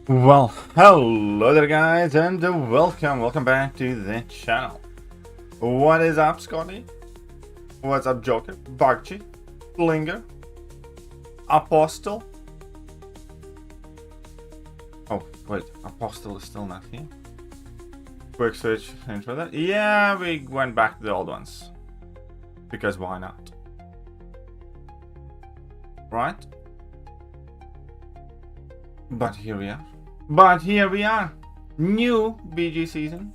Well, hello there guys, and welcome back to the channel. What is up, Scotty? What's up, Joker? Bagchi? Linger? Apostle? Oh, wait, Apostle is still not here. Quick switch for that. Yeah, we went back to the old ones. Because why not? Right? But here we are. New BG season.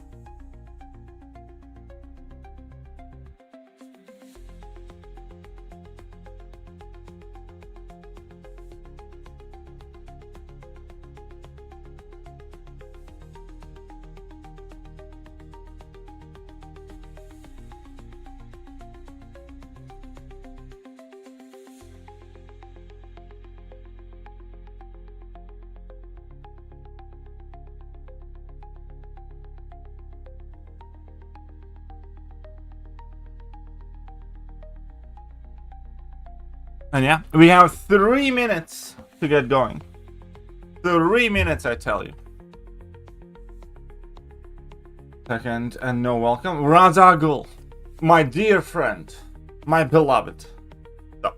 And yeah, we have 3 minutes to get going. 3 minutes, I tell you. Second, and no welcome. Razagul, my dear friend, my beloved. So,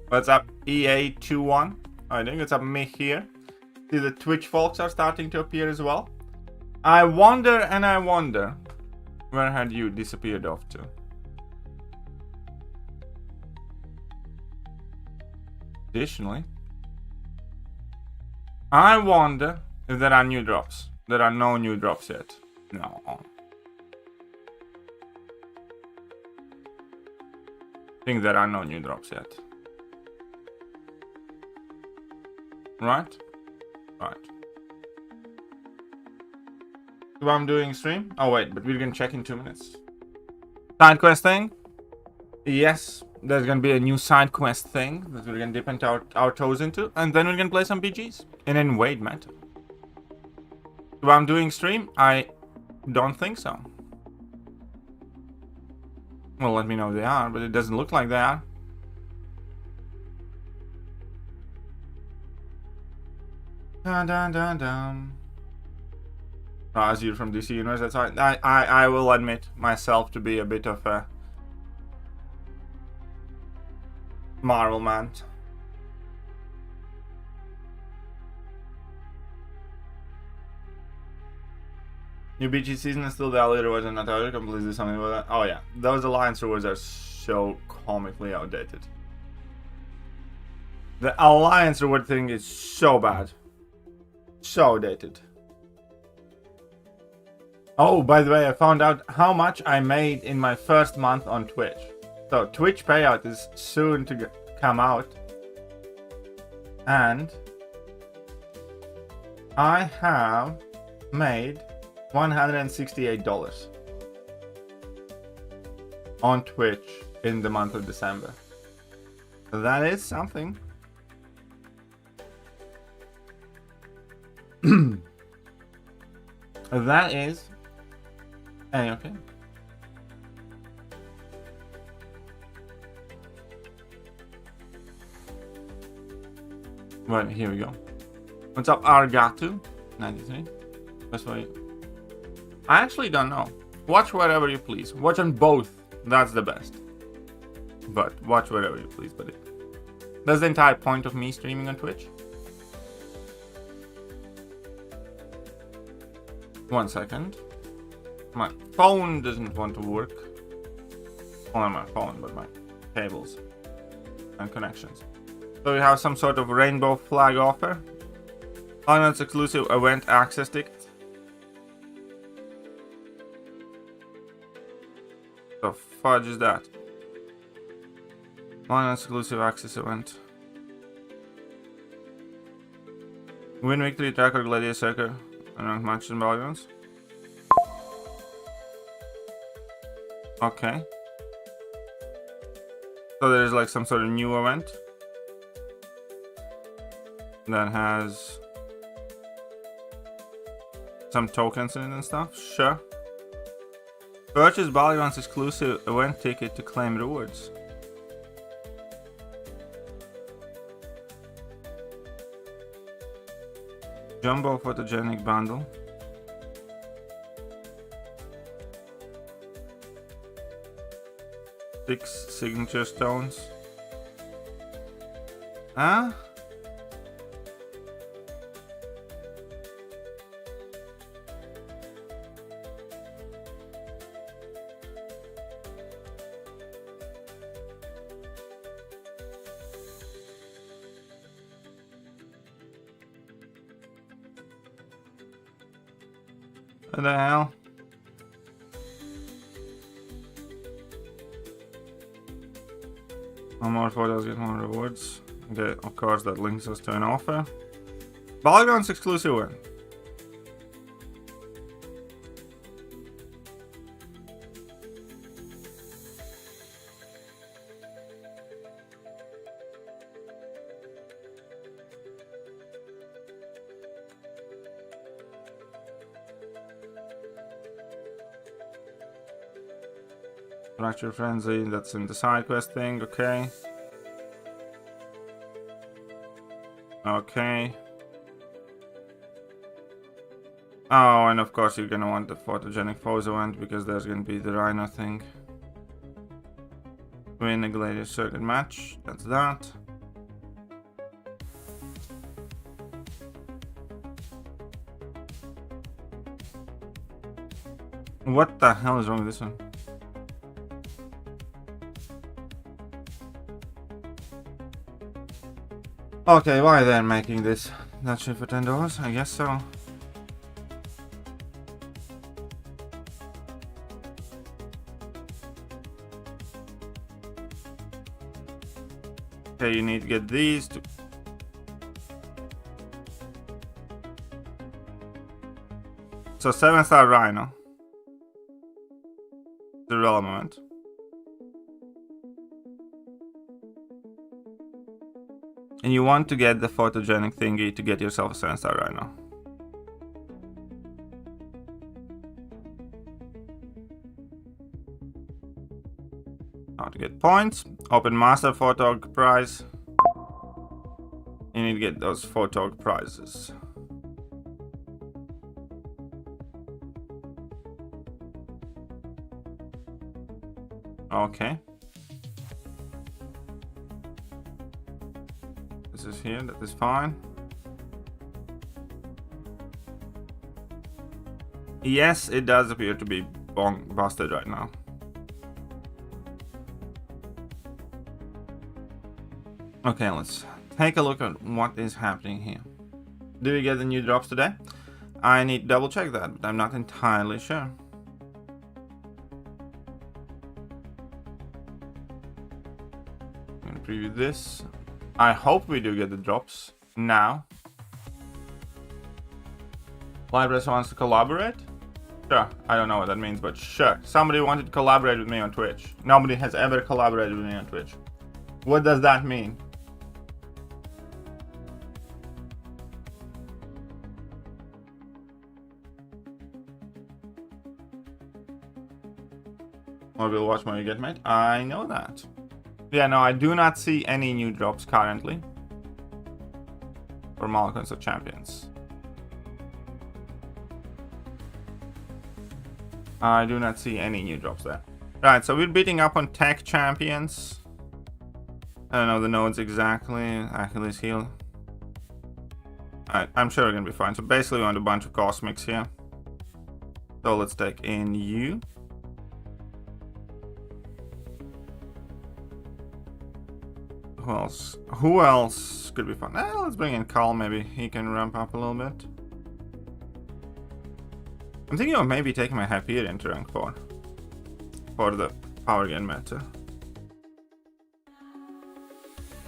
what's up, EA21? I think it's up me here. See, the Twitch folks are starting to appear as well. I wonder, where had you disappeared off to? Additionally, I wonder if there are new drops. There are no new drops yet. No. I think there are no new drops yet. Right? Right. So I'm doing stream? Oh wait, but we're gonna check in 2 minutes. Side quest thing? Yes. There's gonna be a new side quest thing that we're gonna dip into our toes into, and then we're gonna play some BGs in Invade meta. So I'm doing stream? I don't think so. Well, let me know if they are, but it doesn't look like they are. Dun dun dun dun. Azir from DC Universe. That's right. I will admit myself to be a bit of a Marvel man. New BG season is still the Allied rewards and not out. Completely something about that. Oh yeah, those Alliance rewards are so comically outdated. The Alliance reward thing is so bad. So outdated. Oh, by the way, I found out how much I made in my first month on Twitch. So Twitch payout is soon to come out, and I have made $168 on Twitch in the month of December. So that is something. That is okay. Right, here we go. What's up, Argatu? 93. That's why. I actually don't know. Watch wherever you please. Watch on both. That's the best. But watch wherever you please, buddy. That's the entire point of me streaming on Twitch. 1 second. My phone doesn't want to work. Well, not my phone, but my cables and connections. So we have some sort of rainbow flag offer. Finance exclusive event access tickets. The fudge is that? Finance exclusive access event. Win victory tracker gladiator circle and matches and Battlegrounds. Okay. So there's like some sort of new event that has some tokens in it and stuff. Sure. Purchase Battlegrounds exclusive event ticket to claim rewards. Jumbo photogenic bundle. Six signature stones. Huh? What the hell? No more photos get more rewards. Okay, of course that links us to an offer. Battlegrounds exclusive win. Fracture Frenzy, that's in the side quest thing, okay. Okay. Oh, and of course you're gonna want the photogenic foes event because there's gonna be the Rhino thing. Win a Gladiator Circuit match, that's that. What the hell is wrong with this one? Okay, why they're making this? That shit for $10? I guess so. Okay, you need to get these to... So 7-star Rhino. The relevant. And you want to get the photogenic thingy to get yourself a 7-star Rhino. How to get points. Open Master Photog prize. You need to get those Photog prizes. Okay. This is here, that is fine. Yes, it does appear to be busted right now. Okay, let's take a look at what is happening here. Did we get the new drops today? I need to double check that, but I'm not entirely sure. I'm gonna preview this. I hope we do get the drops now. Library wants to collaborate? Sure, I don't know what that means, but sure. Somebody wanted to collaborate with me on Twitch. Nobody has ever collaborated with me on Twitch. What does that mean? Or we'll watch when you get made. I know that. Yeah, no, I do not see any new drops currently for Malcolms of Champions. I do not see any new drops there. Right, so we're beating up on tech champions. I don't know the nodes exactly. Achilles heel. Alright, I'm sure we're gonna be fine. So basically we want a bunch of cosmics here. So let's take in you. Who else could be fun? Let's bring in Carl, maybe he can ramp up a little bit. I'm thinking of maybe taking my Hyperion to rank 4 for the power gain meta.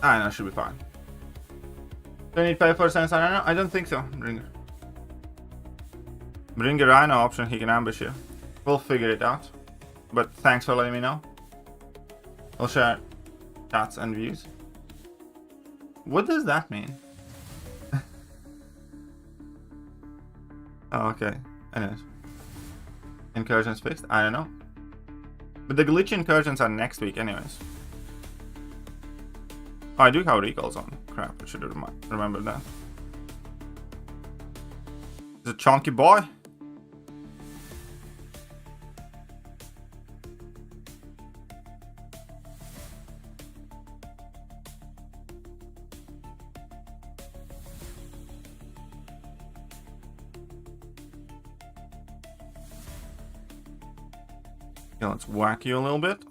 I know, should be fine. Do I need 5% Rhino? I don't think so. Bring a Rhino option, he can ambush you. We'll figure it out. But thanks for letting me know. I'll share chats and views. What does that mean? Oh, okay. Anyways. Incursions fixed? I don't know. But the glitch incursions are next week anyways. Oh, I do have recalls on. Crap, I should have remembered that. He's a chunky boy. Okay, let's whack you a little bit.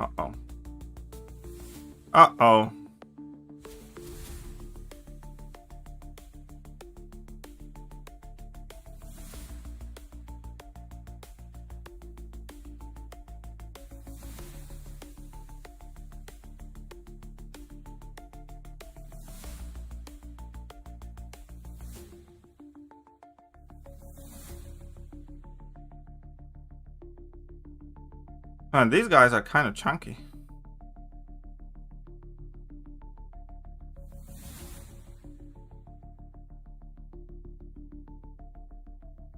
Uh-oh. Uh-oh. Man, these guys are kind of chunky.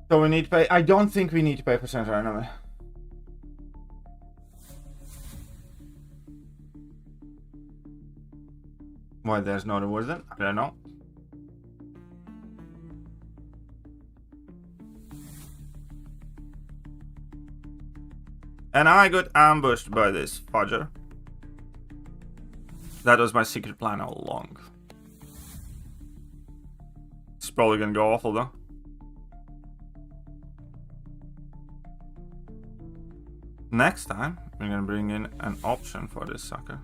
So we need to pay. I don't think we need to pay for center anyway. Why there's no rewards then? I don't know. And I got ambushed by this fudger. That was my secret plan all along. It's probably gonna go awful though. Next time, we're gonna bring in an option for this sucker.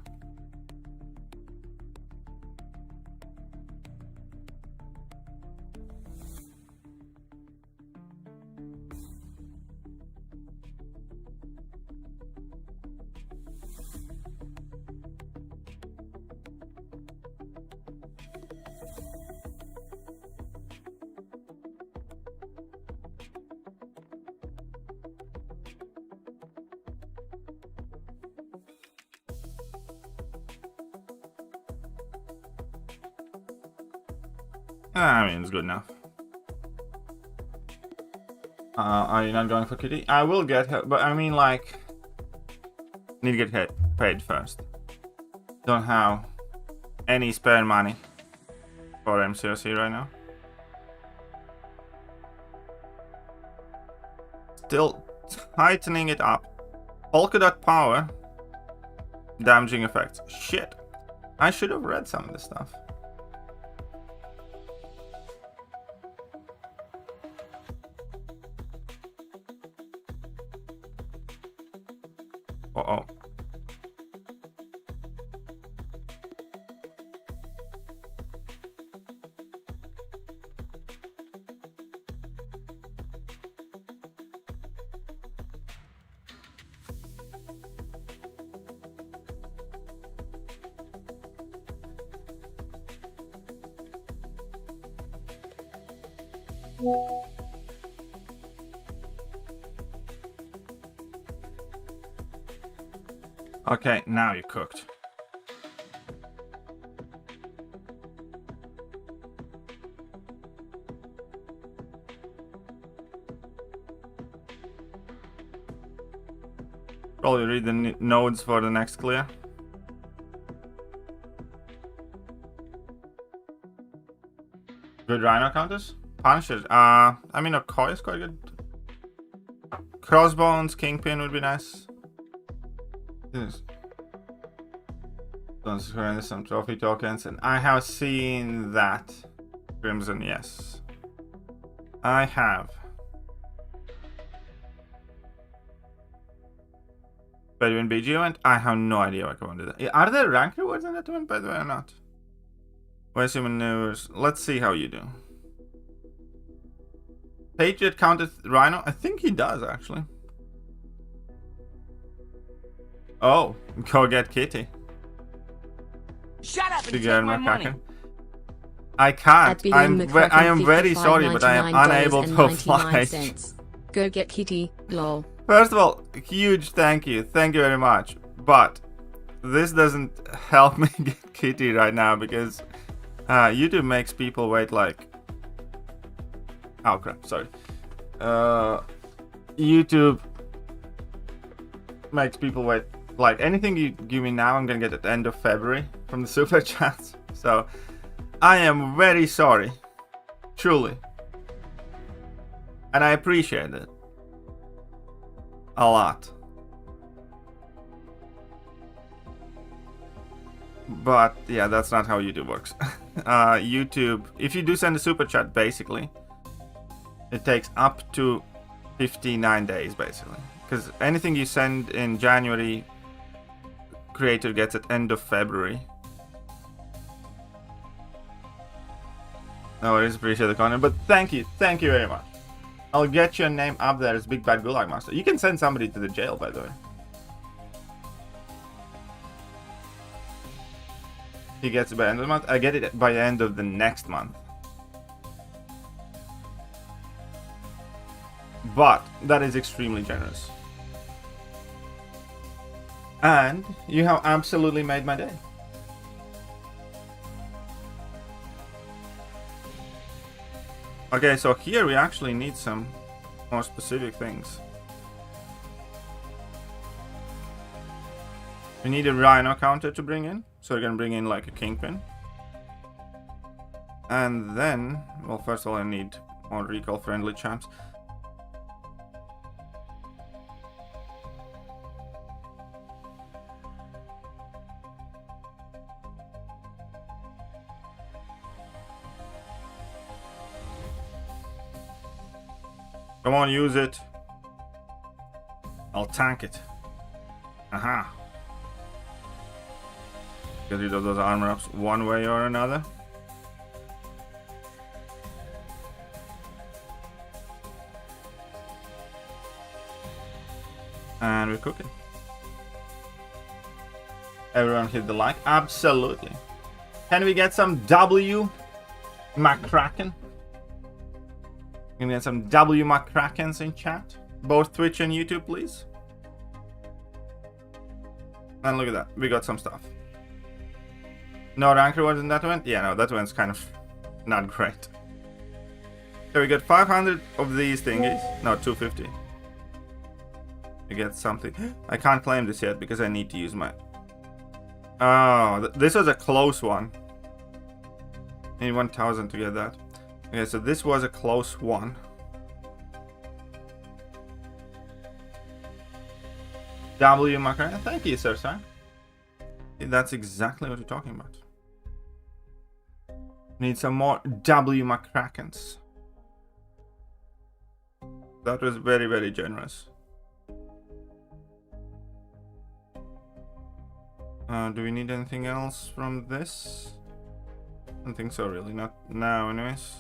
I mean, it's good enough. Are you not going for kitty? I will get her, but I mean, like, need to get paid first. Don't have any spare money for MCOC right now. Still tightening it up. Polka dot power. Damaging effects. Shit. I should have read some of this stuff. Uh-oh. Okay, now you're cooked. Probably read the nodes for the next clear. Good rhino counters? Punches. I mean, a koi is quite good. Crossbones, kingpin would be nice. Yes. Don't surrender some trophy tokens, and I have seen that. Crimson, yes. I have. But when BG event, I have no idea what I can do that. Are there rank rewards in that event, by the way, or not? Where's your maneuvers? Let's see how you do. Patriot counted Rhino? I think he does, actually. Oh, go get Kitty. Shut up and take my money. I can't. I am very sorry, but I am unable to fly. Go get Kitty, lol. First of all, huge thank you. Thank you very much. But this doesn't help me get Kitty right now because YouTube makes people wait like Oh crap, sorry. YouTube makes people wait. Like anything you give me now, I'm gonna get at the end of February from the super chats. So I am very sorry, truly, and I appreciate it a lot. But yeah, that's not how YouTube works. YouTube, if you do send a super chat, basically, it takes up to 59 days, basically. Because anything you send in January, creator gets at end of February. No worries, appreciate the content, but thank you very much. I'll get your name up there as Big Bad Gulag Master. You can send somebody to the jail, by the way. He gets it by the end of the month. I get it by the end of the next month. But that is extremely generous. And you have absolutely made my day. Okay, so here we actually need some more specific things. We need a rhino counter to bring in. So we're gonna bring in like a kingpin. And then, well, first of all, I need more recall friendly champs. Come on, use it. I'll tank it. Aha. Get rid of those armor ups one way or another. And we're cooking. Everyone hit the like. Absolutely. Can we get some W McCracken? Can we get some W McCrackens in chat? Both Twitch and YouTube, please. And look at that. We got some stuff. No rank rewards in that one? Yeah, no, that one's kind of not great. So we got 500 of these thingies. No, 250. We get something. I can't claim this yet because I need to use my... Oh, this was a close one. I need 1000 to get that. Okay, so this was a close one. W Macarena. Thank you, sir. That's exactly what you're talking about. Need some more W McCrackens. That was very, very generous. Do we need anything else from this? I don't think so, really. Not now, anyways.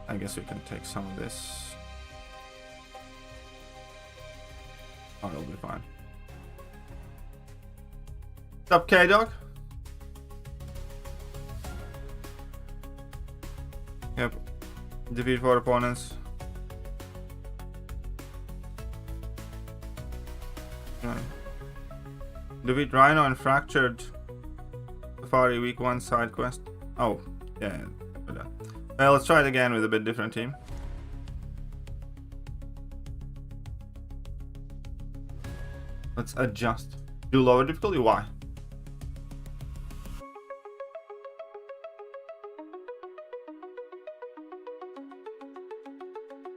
I guess we can take some of this. Oh, it'll be fine. What's up, K-Dog? Yep. Defeat 4 opponents. Defeat Rhino and Fractured Safari Week 1 side quest. Oh, yeah. Well, let's try it again with a bit different team. Let's adjust. Do lower difficulty? Why?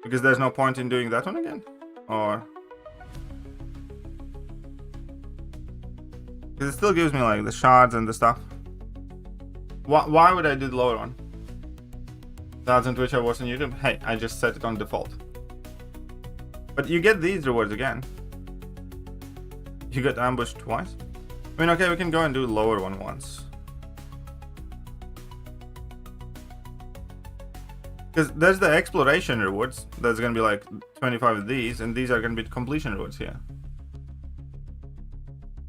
Because there's no point in doing that one again? Or... because it still gives me like the shards and the stuff. Why would I do the lower one? That's on Twitch, I was on YouTube. Hey, I just set it on default. But you get these rewards again. You get ambushed twice. I mean, okay, we can go and do the lower one once. Because there's the exploration rewards. There's gonna be like 25 of these, and these are gonna be completion rewards here.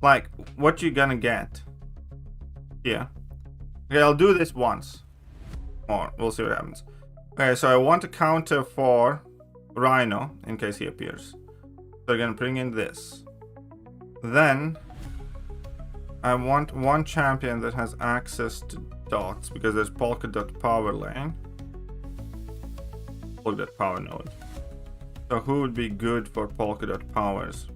Like, what you gonna get here? Okay, I'll do this once. Or we'll see what happens. Okay, so I want a counter for Rhino in case he appears. So we're gonna bring in this. Then I want one champion that has access to dots because there's polka dot power lane. polka dot power node. So who would be good for polka dot powers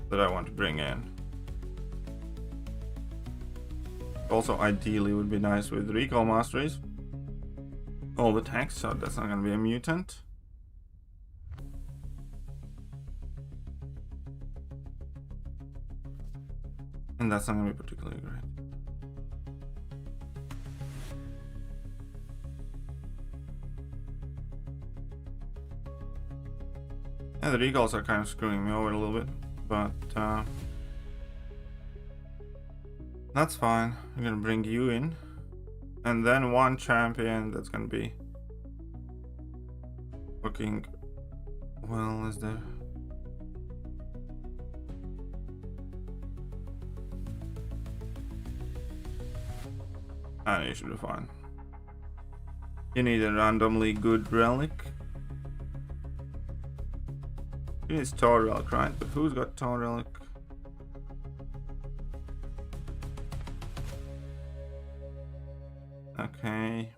that I want to bring in? Also, ideally, would be nice with recall masteries. All the tanks, so that's not gonna be a mutant. And that's not gonna be particularly great. Yeah, the recalls are kind of screwing me over a little bit, but that's fine. I'm gonna bring you in, and then one champion that's gonna be working well. Is there? You should be fine. You need a randomly good relic. You need Tor relic, right? But who's got Tor relic? Okay.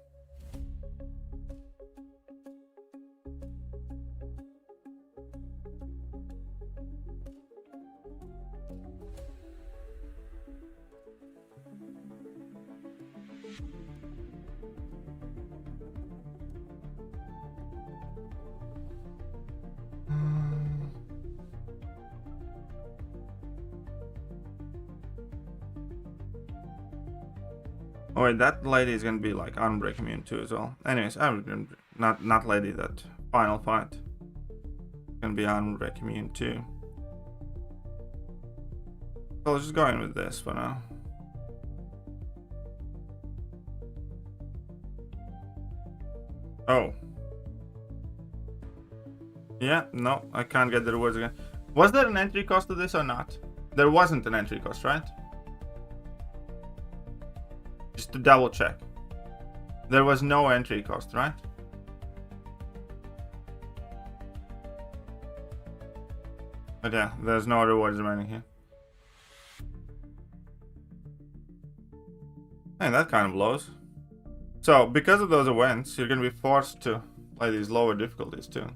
Oh wait, that lady is gonna be like unbreak immune too as well. Anyways, I'm not lady, that final fight gonna be unbreak immune too. So let's just go in with this for now. Oh. Yeah, no, I can't get the rewards again. Was there an entry cost to this or not? There wasn't an entry cost, right? Just to double check. There was no entry cost, right? But yeah, there's no rewards remaining here. And that kind of blows. So, because of those events, you're going to be forced to play these lower difficulties too.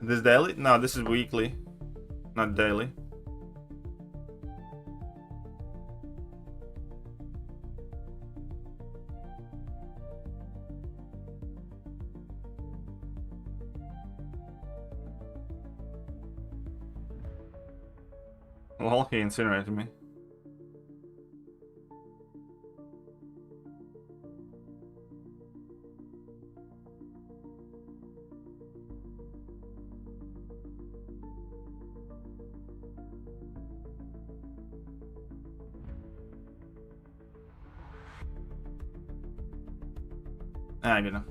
This daily? No, this is weekly, not daily. Well, he incinerated me. I don't know.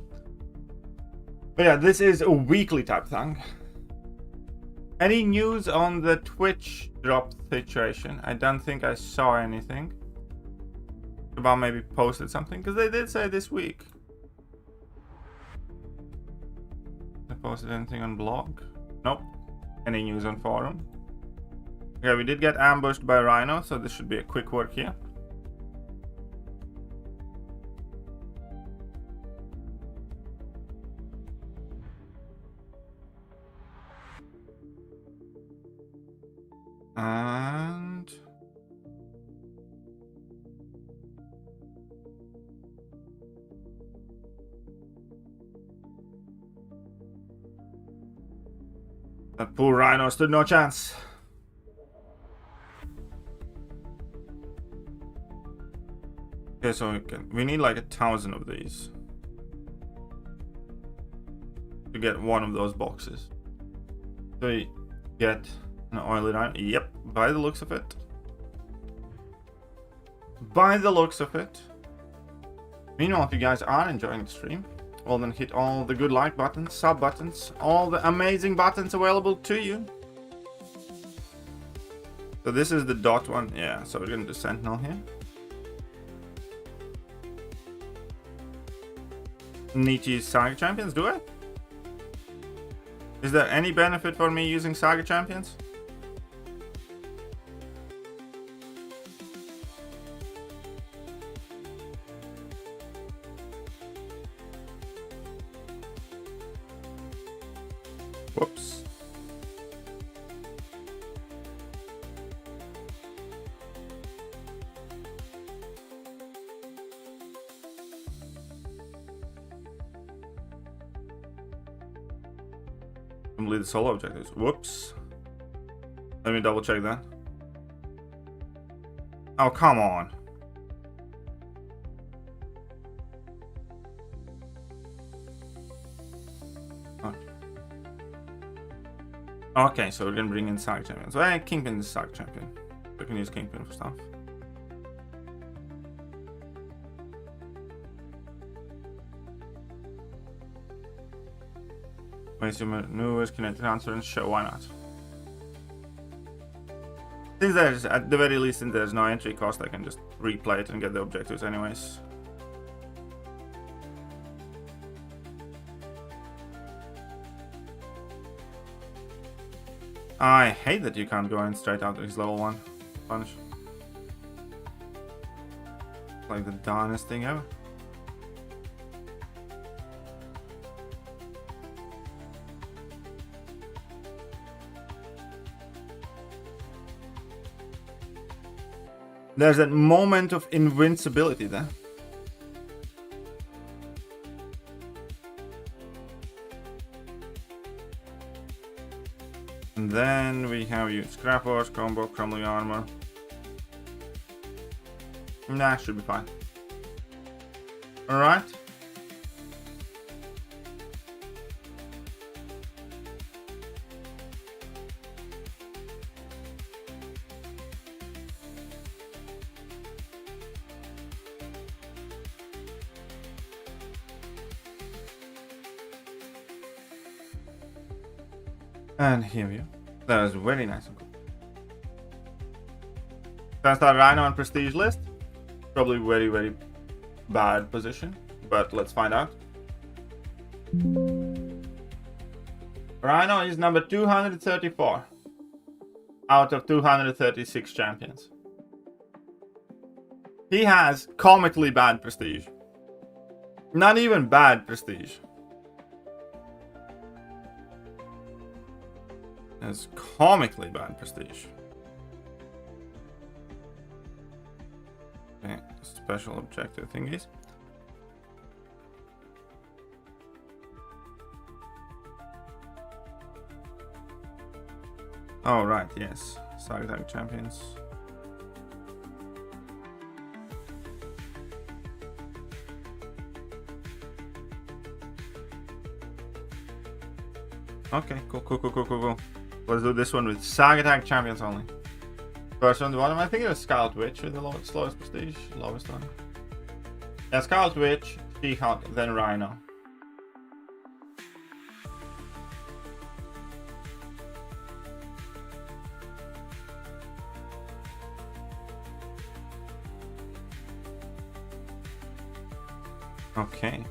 But yeah, this is a weekly type thing. Any news on the Twitch drop situation? I don't think I saw anything. About maybe posted something, because they did say this week. They posted anything on blog? Nope. Any news on forum? Okay, we did get ambushed by Rhino, so this should be a quick work here. And that poor Rhino stood no chance. Okay, so we need like 1,000 of these to get one of those boxes. So we get an oily Rhino. Yep, by the looks of it. By the looks of it. Meanwhile, if you guys are enjoying the stream, well then hit all the good like buttons, sub buttons, all the amazing buttons available to you. So this is the dot one. Yeah, so we're gonna do Sentinel here. Need to use Saga champions, do I? Is there any benefit for me using Saga champions? Whoops. Complete the solo objectives. Whoops. Let me double check that. Oh, come on. Okay, so we're gonna bring in Saga champions. Well, Kingpin is Saga champion. We can use Kingpin for stuff. Waste your newest connected answer and show, why not? Since there's, at the very least, since there's no entry cost, I can just replay it and get the objectives anyways. I hate that you can't go in straight out of his level 1 punch. Like the darnest thing ever. There's that moment of invincibility there. And then we have you Scrap Horse, Combo, Crumbling Armor. Nah, should be fine. Alright. And here we go. That is very nice and cool. Can I start Rhino on prestige list? Probably very, very bad position, but let's find out. Rhino is number 234 out of 236 champions. He has comically bad prestige. Not even bad prestige. Has comically bad prestige. Okay, special objective thingies. Oh right, yes. Saga Tag Champions. Okay, cool. Let's do this one with Saga Tag Champions only. First one, the bottom, I think it was Scarlet Witch with the slowest prestige, lowest one. Yeah, Scarlet Witch, She-Hulk, then Rhino. Okay.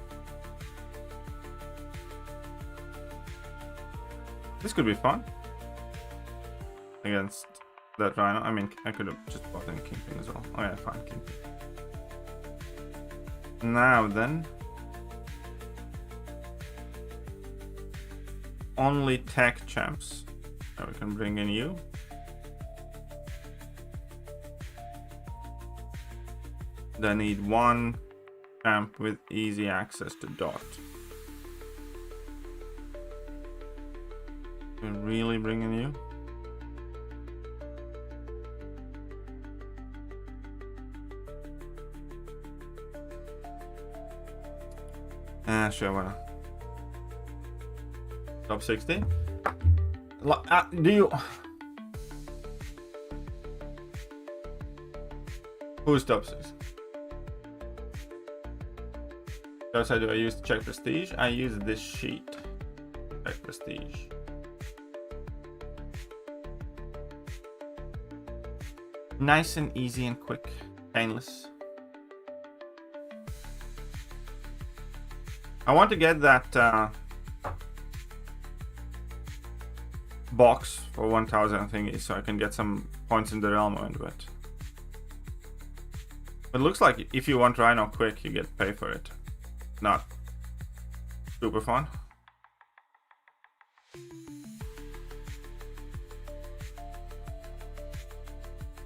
This could be fun. Against that Rhino. I mean, I could have just bought in Kingpin as well. Oh yeah, fine, Kingpin. Now then. Only tech champs. Now we can bring in you. They need one champ with easy access to dot. We're really bringing you. Sure, why not? Top 60. Do you? Who's top 6? What do I use to check prestige? I use this sheet. Check prestige. Nice and easy and quick. Painless. I want to get that box for 1000 thingy so I can get some points in the realm into it. It looks like if you want Rhino quick, you get pay for it. Not super fun.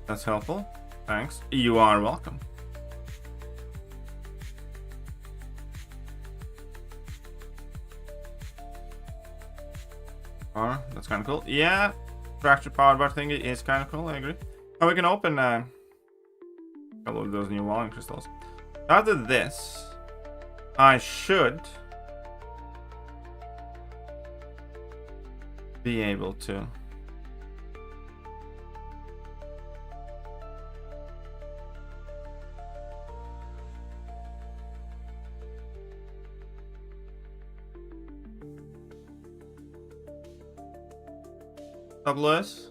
That's helpful. Thanks. You are welcome. Oh, that's kind of cool. Yeah, fractured power bar thingy is kind of cool. I agree. Oh, we can open a couple of those new walling crystals. After this, I should be able to Stop Lewis.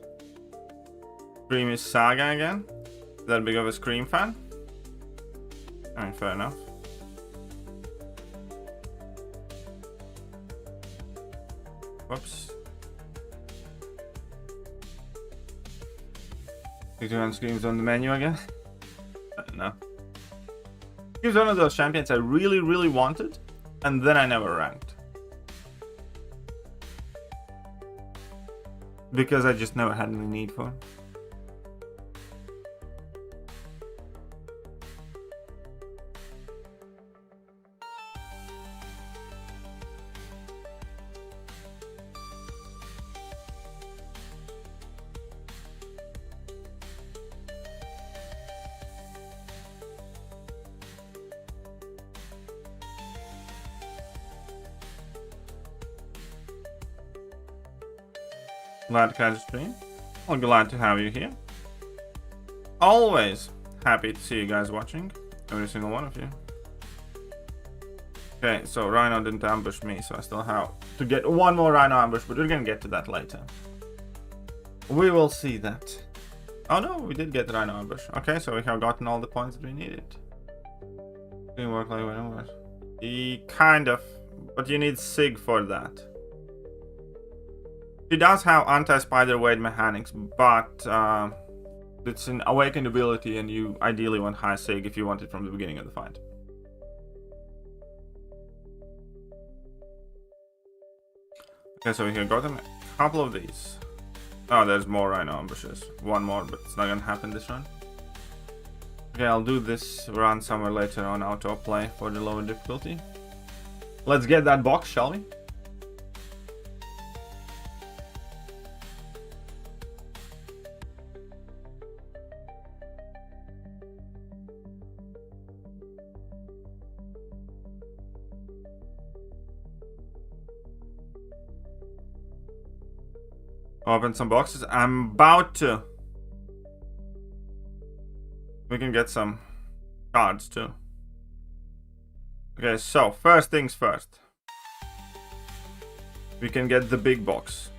Scream is Saga again. That big of a Scream fan? I mean, fair enough. Whoops. 61 Screams on the menu again? No. He was one of those champions I really wanted, and then I never ranked. Because I just never had any need for him. Glad to catch a stream. Well, glad to have you here. Always happy to see you guys watching. Every single one of you. Okay, so Rhino didn't ambush me, so I still have to get one more Rhino ambush, but we're gonna get to that later. We will see that. Oh no, we did get the Rhino ambush. Okay, so we have gotten all the points that we needed. Didn't work like whatever. Kind of, but you need Sig for that. She does have anti-spider weight mechanics, but it's an awakened ability and you ideally want high Sig if you want it from the beginning of the fight. Okay, so we have gotten a couple of these. Oh, there's more Rhino ambushes. One more, but it's not gonna happen this run. Okay, I'll do this run somewhere later on auto play for the lower difficulty. Let's get that box, shall we? Open some boxes. I'm about to. We can get some cards too. Okay, so first things first. We can get the big box.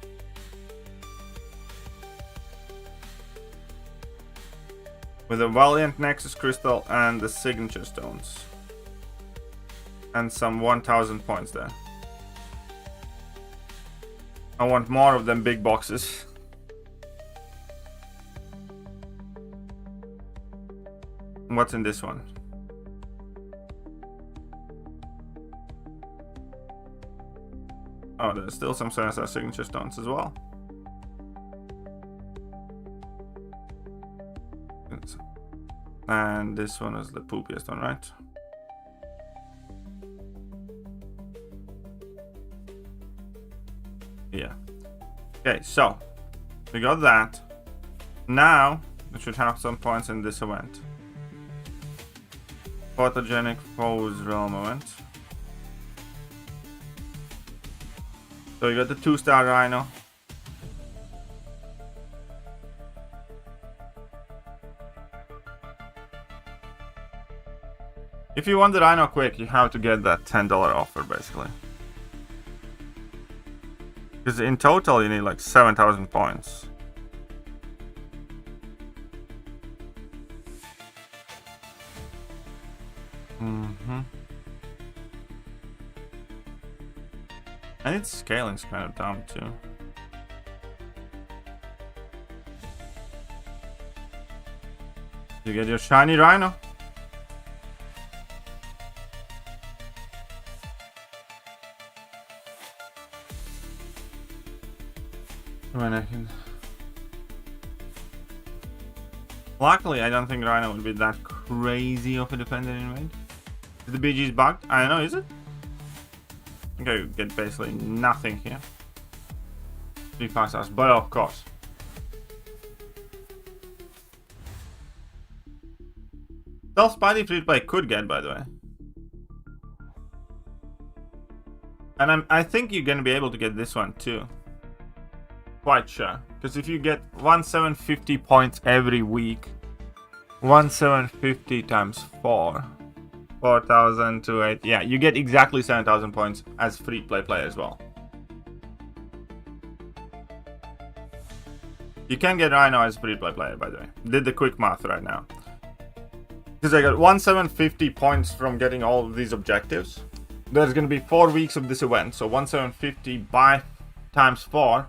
With a Valiant Nexus Crystal and the Signature Stones. And some 1000 points there. I want more of them big boxes. What's in this one? Oh, there's still some signature stones as well. And this one is the poopiest one, right? Yeah. Okay, so we got that. Now we should have some points in this event. Photogenic Foes Realm event. So you got the 2-star Rhino. If you want the Rhino quick, you have to get that $10 offer basically. Because in total you need like 7,000 points. And its scaling's kind of dumb too. You get your shiny Rhino. When I can Luckily, I don't think Rhino would be that crazy of a defender in raid. Is the BG's bugged? I don't know, is it? Okay, you get basically nothing here. 3 5 stars, but of course. Stealth Spidey free to play could get, by the way. And I think you're gonna be able to get this one too. Quite sure. Because if you get 1750 points every week, 1750 times 4, 4000 to 8. Yeah, you get exactly 7000 points as free to play player as well. You can get Rhino as free to play player, by the way. Did the quick math right now. Because I got 1750 points from getting all of these objectives. There's going to be 4 weeks of this event, so 1750 by times 4.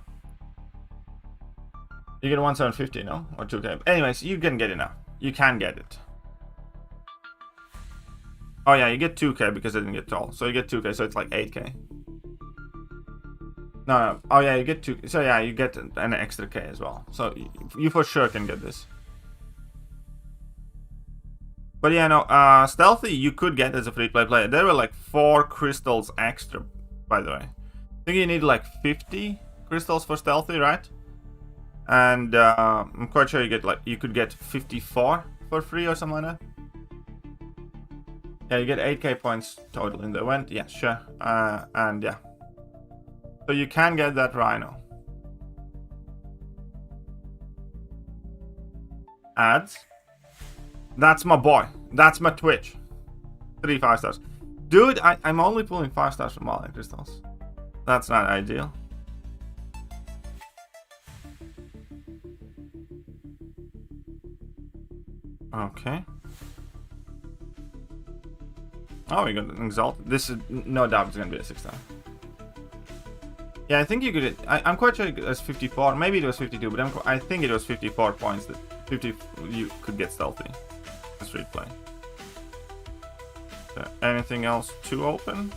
You get 1750, no? Or 2k. Anyways, you can get enough. You can get it. Oh yeah, you get 2k because I didn't get tall. So you get 2k, so it's like 8k. No. Oh yeah, you get 2. So yeah, you get an extra k as well. So you for sure can get this. But yeah, no, Stealthy you could get as a free-to-play player. There were like 4 crystals extra, by the way. I think you need like 50 crystals for Stealthy, right? And I'm quite sure you could get 54 for free or something like that. Yeah, you get 8k points total in the event. Yeah, sure. And yeah. So you can get that Rhino. Ads. That's my boy. That's my Twitch. 3 5 stars. Dude, I'm only pulling 5 stars from Malian crystals. That's not ideal. Okay. Oh, we got an Exalt. This is no doubt it's gonna be a 6 star. Yeah, I think you could. I'm quite sure it was 54. Maybe it was 52, but I think it was 54 points that 50 you could get Stealthy. Street play. Anything else to open?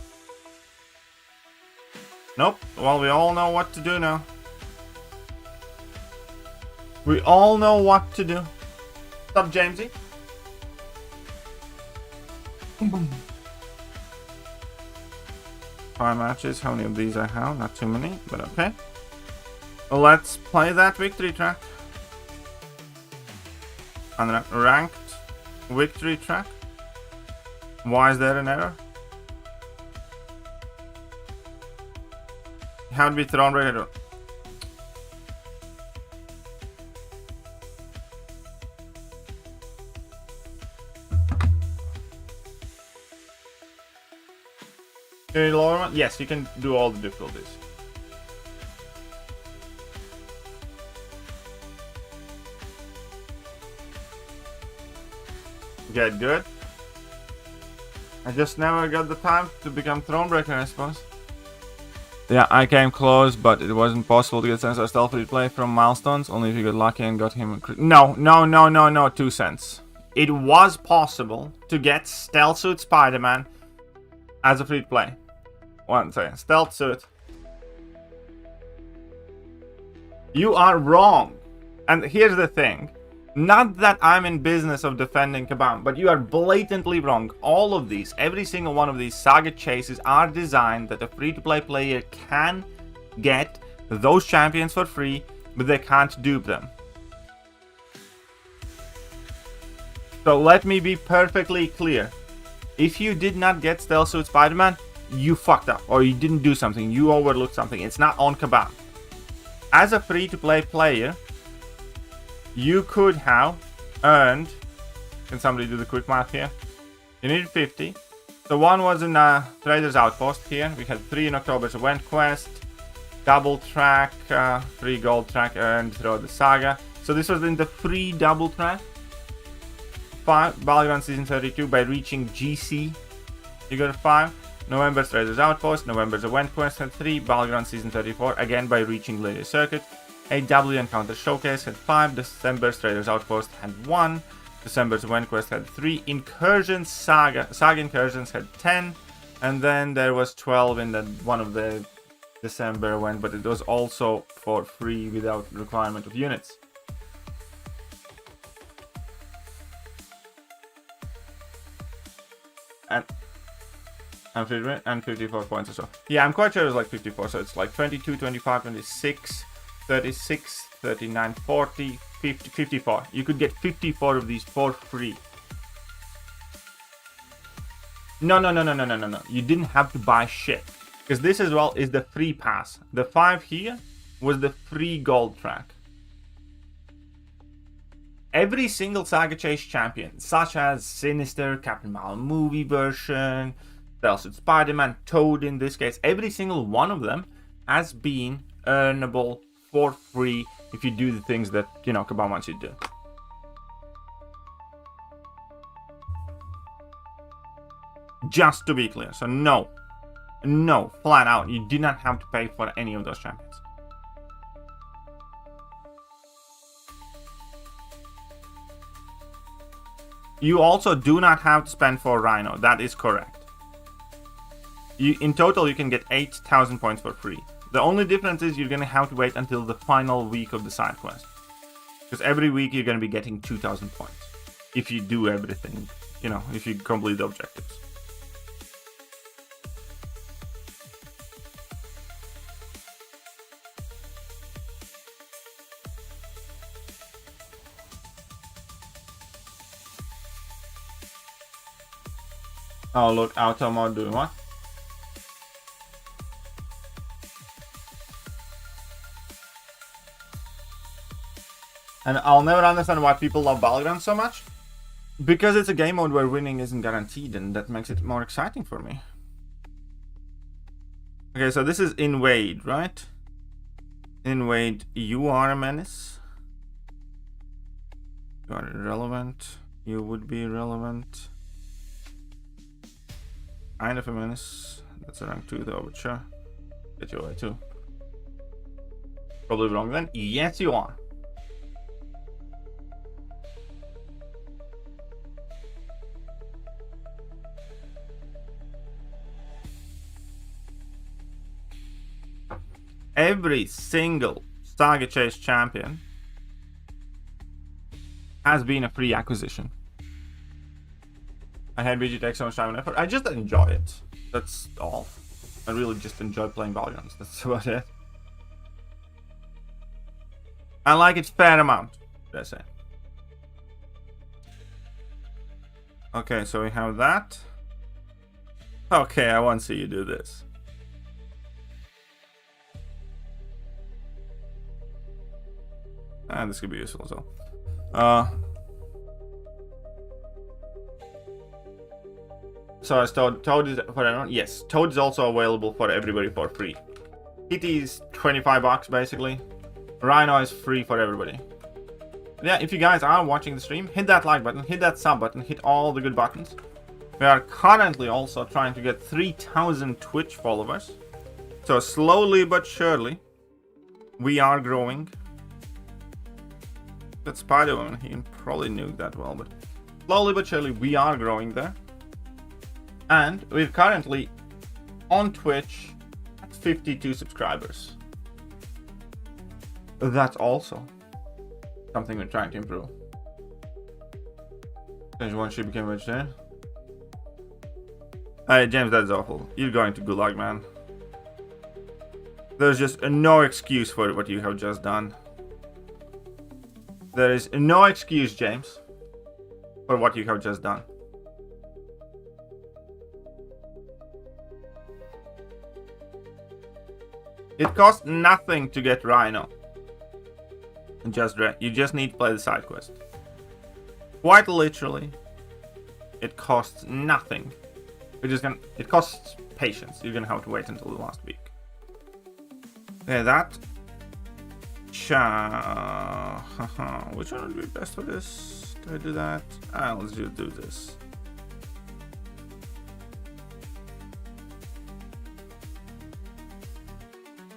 Nope. Well, we all know what to do now. We all know what to do. What's up, Jamesy? 5 matches. How many of these I have? Not too many, but okay. Well, let's play that victory track. Unranked victory track. Why is there an error? How to be thrown right here. Can you lower one? Yes, you can do all the difficulties. Get good. I just never got the time to become Thronebreaker, I suppose. Yeah, I came close, but it wasn't possible to get Sensor Stealth replay from milestones. Only if you got lucky and got him. No, 2 cents. It was possible to get Stealth Suit Spider-Man as a free play. 1 second. Stealth Suit. You are wrong. And here's the thing. Not that I'm in business of defending Kabam, but you are blatantly wrong. All of these, every single one of these Saga chases are designed that a free-to-play player can get those champions for free, but they can't dupe them. So let me be perfectly clear. If you did not get Stealth Suit Spider-Man, you fucked up, or you didn't do something, you overlooked something. It's not on Kabam. As a free-to-play player, you could have earned. Can somebody do the quick math here? You needed 50. So one was in Trader's Outpost here. We had 3 in October's event quest, double track, 3 gold track earned throughout the saga. So this was in the free double track. 5 Battlegrounds season 32 by reaching GC. You got a 5. November's Trader's Outpost, November's event quest had 3. Battlegrounds season 34 again by reaching Lady Circuit. AW Encounter Showcase had 5, December's Trader's Outpost had 1, December's Event Quest had 3, Incursions Saga Incursions had 10, and then there was 12 in the one of the December event, but it was also for free without requirement of units. And 54 points or so. Yeah, I'm quite sure it's like 54. So it's like 22, 25, 26, 36, 39, 40, 50, 54. You could get 54 of these for free. No. You didn't have to buy shit. Because this as well is the free pass. The 5 here was the free gold track. Every single Saga Chase champion, such as Sinister, Captain Marvel movie version, Chels, Spider-Man, Toad in this case, every single one of them has been earnable for free if you do the things that, you know, Kabam wants you to do. Just to be clear, so no, flat out, you do not have to pay for any of those champions. You also do not have to spend for Rhino. That is correct. In total, you can get 8,000 points for free. The only difference is you're going to have to wait until the final week of the side quest. Because every week you're going to be getting 2,000 points. If you do everything, you know, if you complete the objectives. Oh look, auto mode doing what? And I'll never understand why people love Battlegrounds so much. Because it's a game mode where winning isn't guaranteed, and that makes it more exciting for me. Okay, so this is Invade, right? Invade, you are a menace. You are irrelevant. You would be irrelevant. Kind of a menace. That's a rank 2 though, but sure. Get you away too. Probably wrong then. Yes, you are. Every single Saga Chase champion has been a free acquisition. I had BG take so much time and effort. I just enjoy it. That's all. I really just enjoy playing Battlegrounds. That's about it. I like it fair amount, should I say. Okay, so we have that. Okay, I want to see you do this. And this could be useful as well. So as Toad is for everyone? Yes, Toad is also available for everybody for free. Kitty is 25 bucks basically. Rhino is free for everybody. Yeah, if you guys are watching the stream, hit that like button, hit that sub button, hit all the good buttons. We are currently also trying to get 3,000 Twitch followers. So slowly but surely, we are growing. That Spider-Man, he probably knew that well, but slowly but surely we are growing there. And we're currently on Twitch at 52 subscribers. That's also something we're trying to improve. Change one she became vegetarian. Hey James, that's awful. You're going to Gulag, man. There's just no excuse for what you have just done. There is no excuse, James, for what you have just done. It costs nothing to get Rhino. You just need to play the side quest. Quite literally, it costs nothing. It costs patience. You're gonna have to wait until the last week. Okay, that. Which one would be best for this? Do I do that? Let's just do this.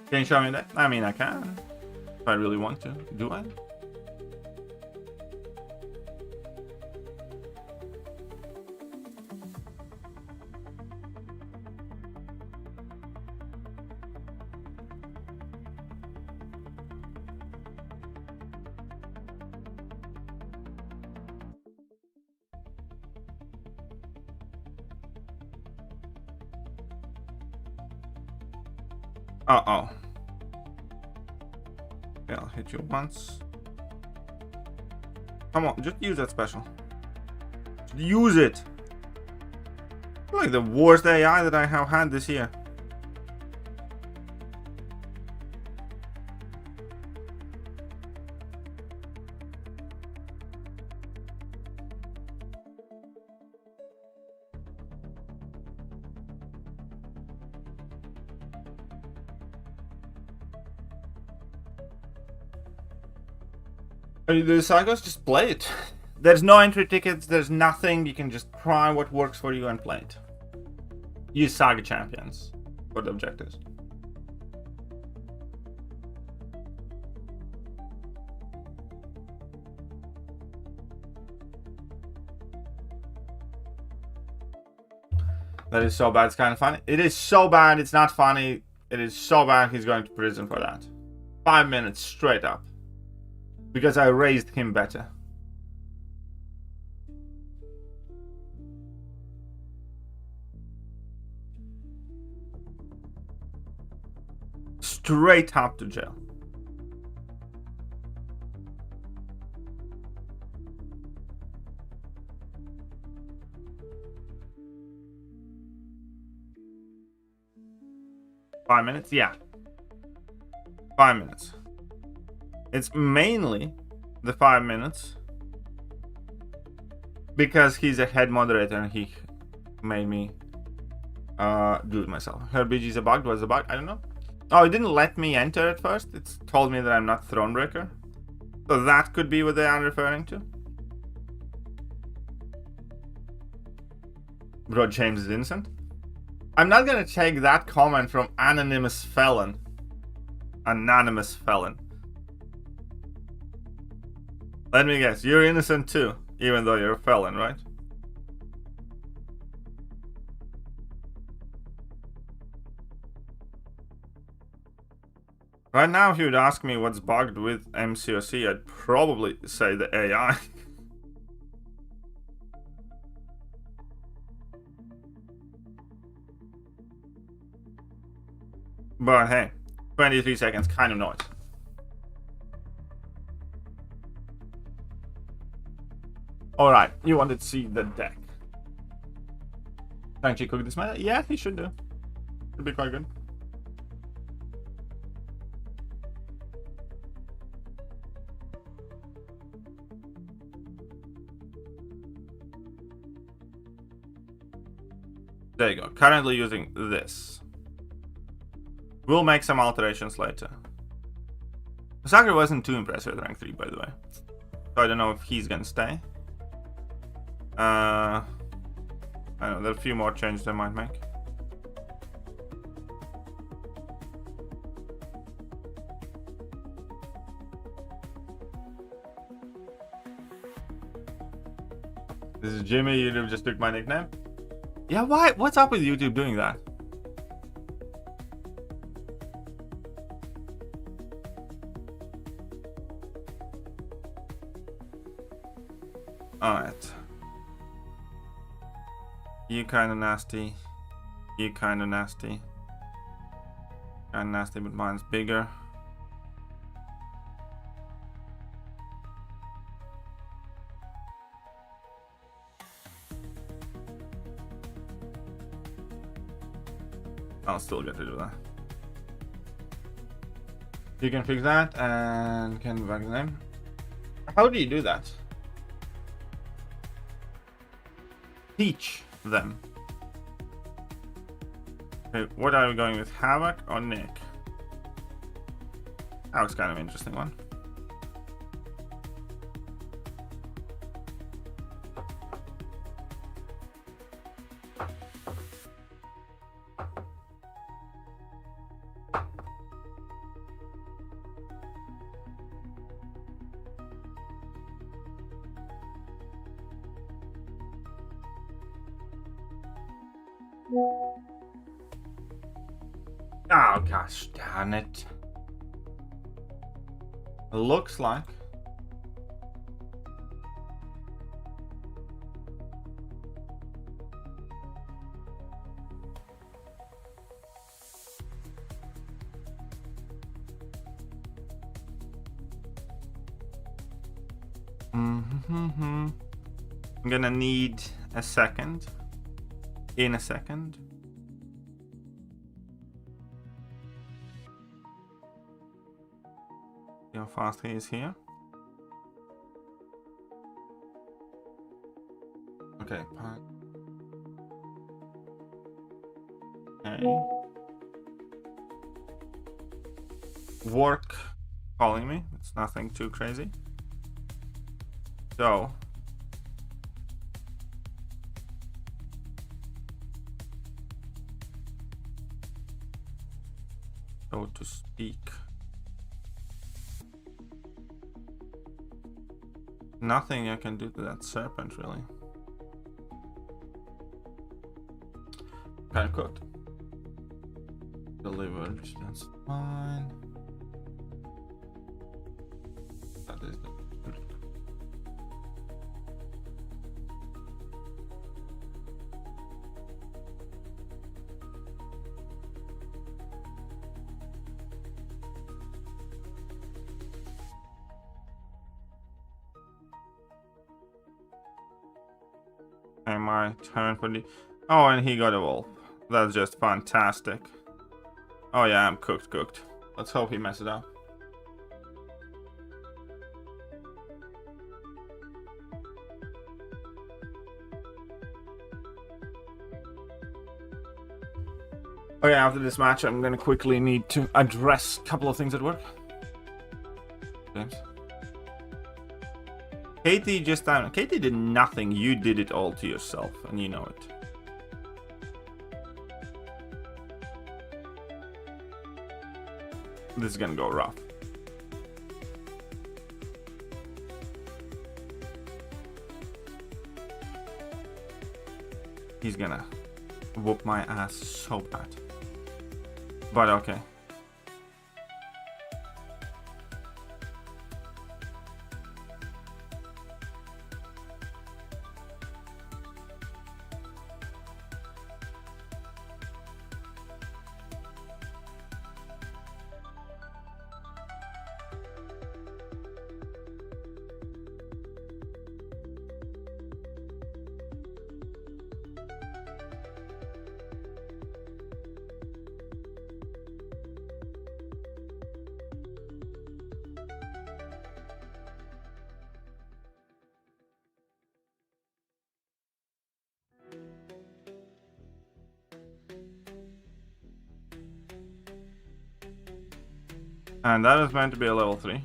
Can you show me that? I mean, I can. If I really want to. Do I? Uh-oh. Okay, I'll hit you once. Come on, just use that special. Just use it! Like the worst AI that I have had this year. The Sagas, just play it. There's no entry tickets, there's nothing. You can just try what works for you and play it. Use Saga champions for the objectives. That is so bad, it's kind of funny. It is so bad, it's not funny. It is so bad, he's going to prison for that. 5 minutes straight up. Because I raised him better. Straight up to jail. Five minutes? Yeah. 5 minutes. It's mainly the 5 minutes because he's a head moderator and he made me do it myself. Her BG is a bug. What's the bug? I don't know. Oh, it didn't let me enter at first. It's told me that I'm not Thronebreaker. So that could be what they are referring to. Bro, James is innocent. I'm not gonna take that comment from anonymous felon. Anonymous felon. Let me guess, you're innocent too, even though you're a felon, right? Right now, if you'd ask me what's bugged with MCOC, I'd probably say the AI. But hey, 23 seconds, kind of noise. Alright, you wanted to see the deck. Can she cook this man? Yeah, he should do. Should be quite good. There you go. Currently using this. We'll make some alterations later. Saga wasn't too impressive at rank 3, by the way. So I don't know if he's gonna stay. I don't know, there are a few more changes I might make. This is Jimmy, YouTube just took my nickname. Yeah, why? What's up with YouTube doing that? Alright. You kinda nasty. You kinda nasty. Kinda nasty, but mine's bigger. I'll still get to do that. You can fix that and can back the name. How do you do that? Teach them. Okay, what are we going with? Havoc or Nick? Havoc's kind of an interesting one. Oh gosh darn it. Looks like I'm gonna need a second. In a second. See how fast he is here. Okay, okay. Work calling me. It's nothing too crazy. So to speak. Nothing I can do to that serpent, really. Kind of cooked. Delivered, that's fine. That is the okay, my turn for the... Oh, and he got a wolf. That's just fantastic. Oh yeah, I'm cooked. Let's hope he messes it up. Okay, after this match, I'm gonna quickly need to address a couple of things at work. James. Katie just Katie did nothing. You did it all to yourself, and you know it. This is gonna go rough. He's gonna whoop my ass so bad. But okay. And that is meant to be a level 3.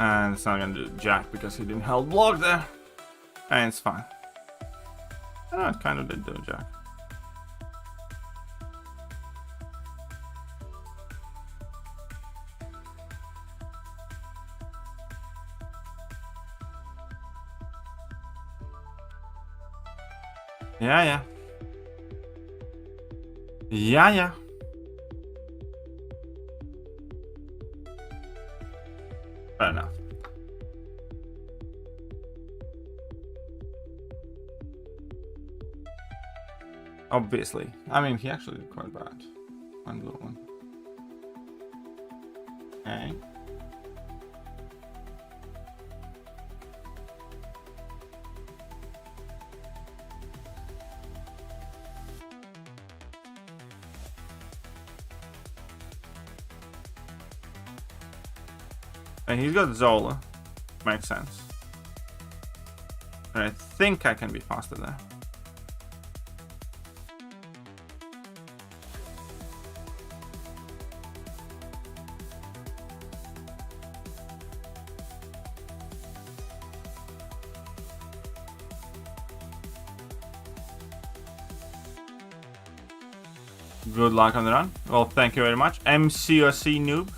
And it's not gonna do jack because he didn't held block there. And it's fine. Oh, it kind of did do jack. Yeah. Fair enough. Obviously. I mean, he actually did quite bad. One blue one. Okay. And he's got Zola. Makes sense. And I think I can be faster there. Good luck on the run. Well, thank you very much. MCOC noob.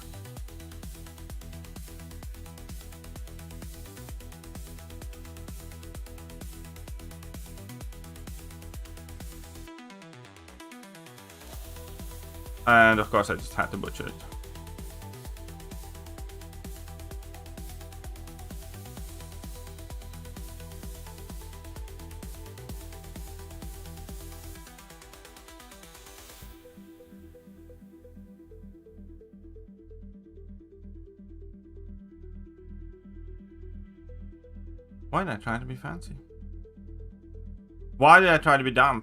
And of course I just had to butcher it. Why did I try to be fancy? Why did I try to be dumb?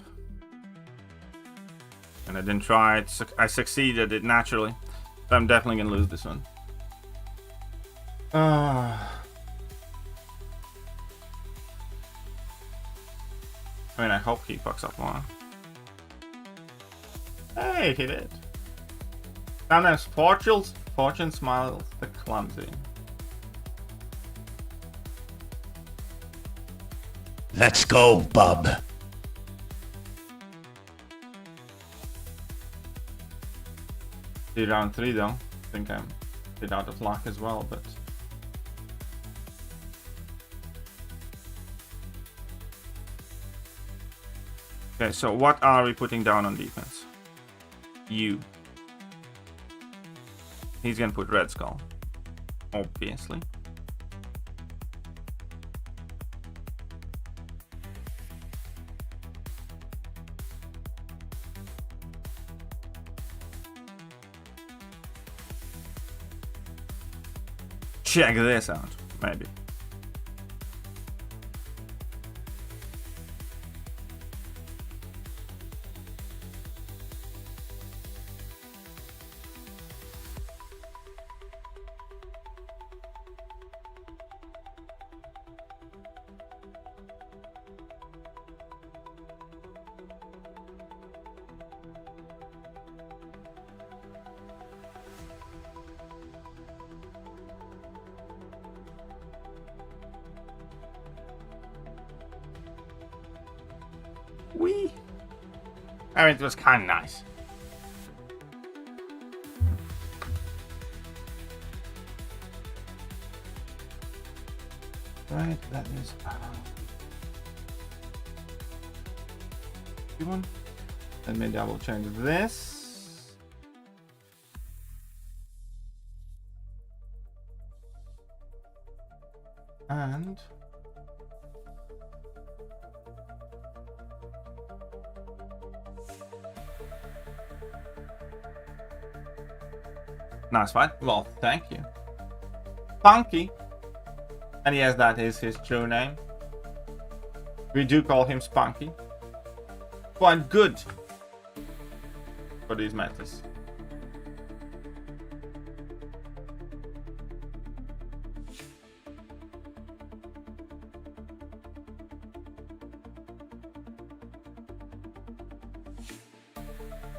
And I didn't try it. I succeeded it naturally. So I'm definitely gonna lose this one. I mean, I hope he fucks up more. Hey, he did. Sometimes fortune smiles the clumsy. Let's go, bub. See round 3 though. I think I'm a bit out of luck as well, but. Okay, so what are we putting down on defense? You. He's gonna put Red Skull. Obviously. Check this out, maybe. I mean, it was kind of nice. Right, that is. Good one. Let me double check this. And. Nice fight. Well, thank you. Spunky. And yes, that is his true name. We do call him Spunky. Quite good for these matters.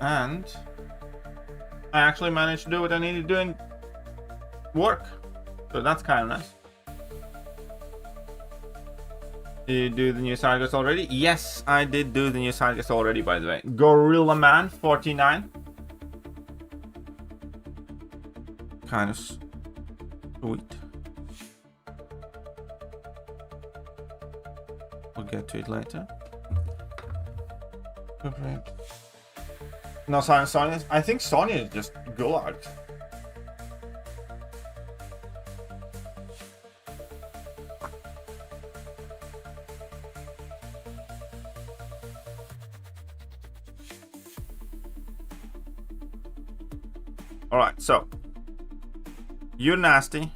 And I actually managed to do what I needed to do in work. So that's kind of nice. Did you do the new side quests already? Yes, I did do the new side quests already, by the way. Gorilla Man 49. Kind of sweet. We'll get to it later. Okay. No sign of Sonya. I think Sonya is just gulagged. Alright, so you're nasty.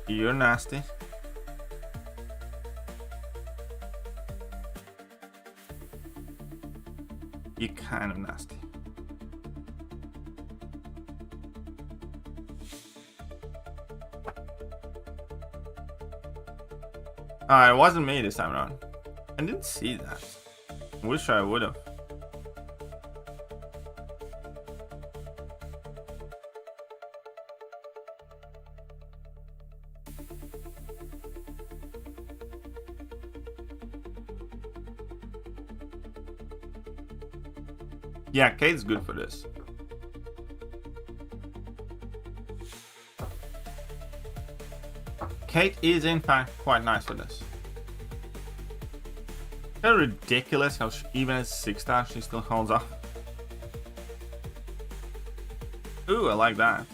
You're nasty. You're kind of nasty. It wasn't me this time around. I didn't see that. Wish I would have. Yeah, Kate's good for this. Kate is in fact quite nice for this. Kind of ridiculous how even at 6-star she still holds up. Ooh, I like that.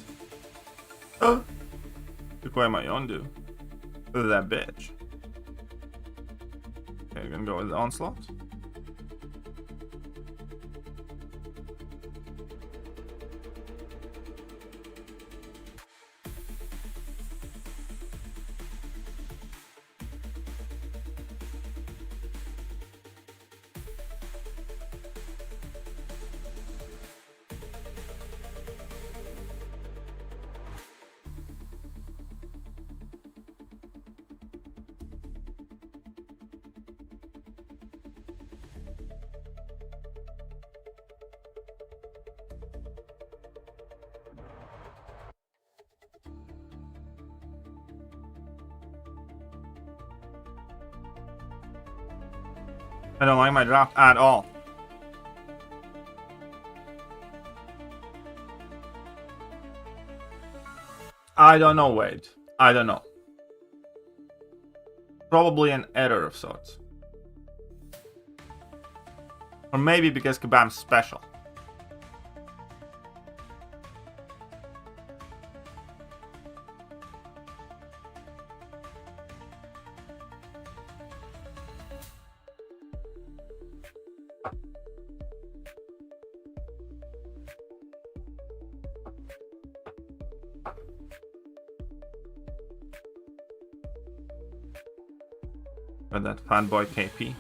Oh, took away my undo. Look at that bitch. Okay, we're gonna go with the onslaught. I don't like my draft at all. I don't know, Wade. I don't know. Probably an error of sorts. Or maybe because Kabam's special. With that fanboy KP.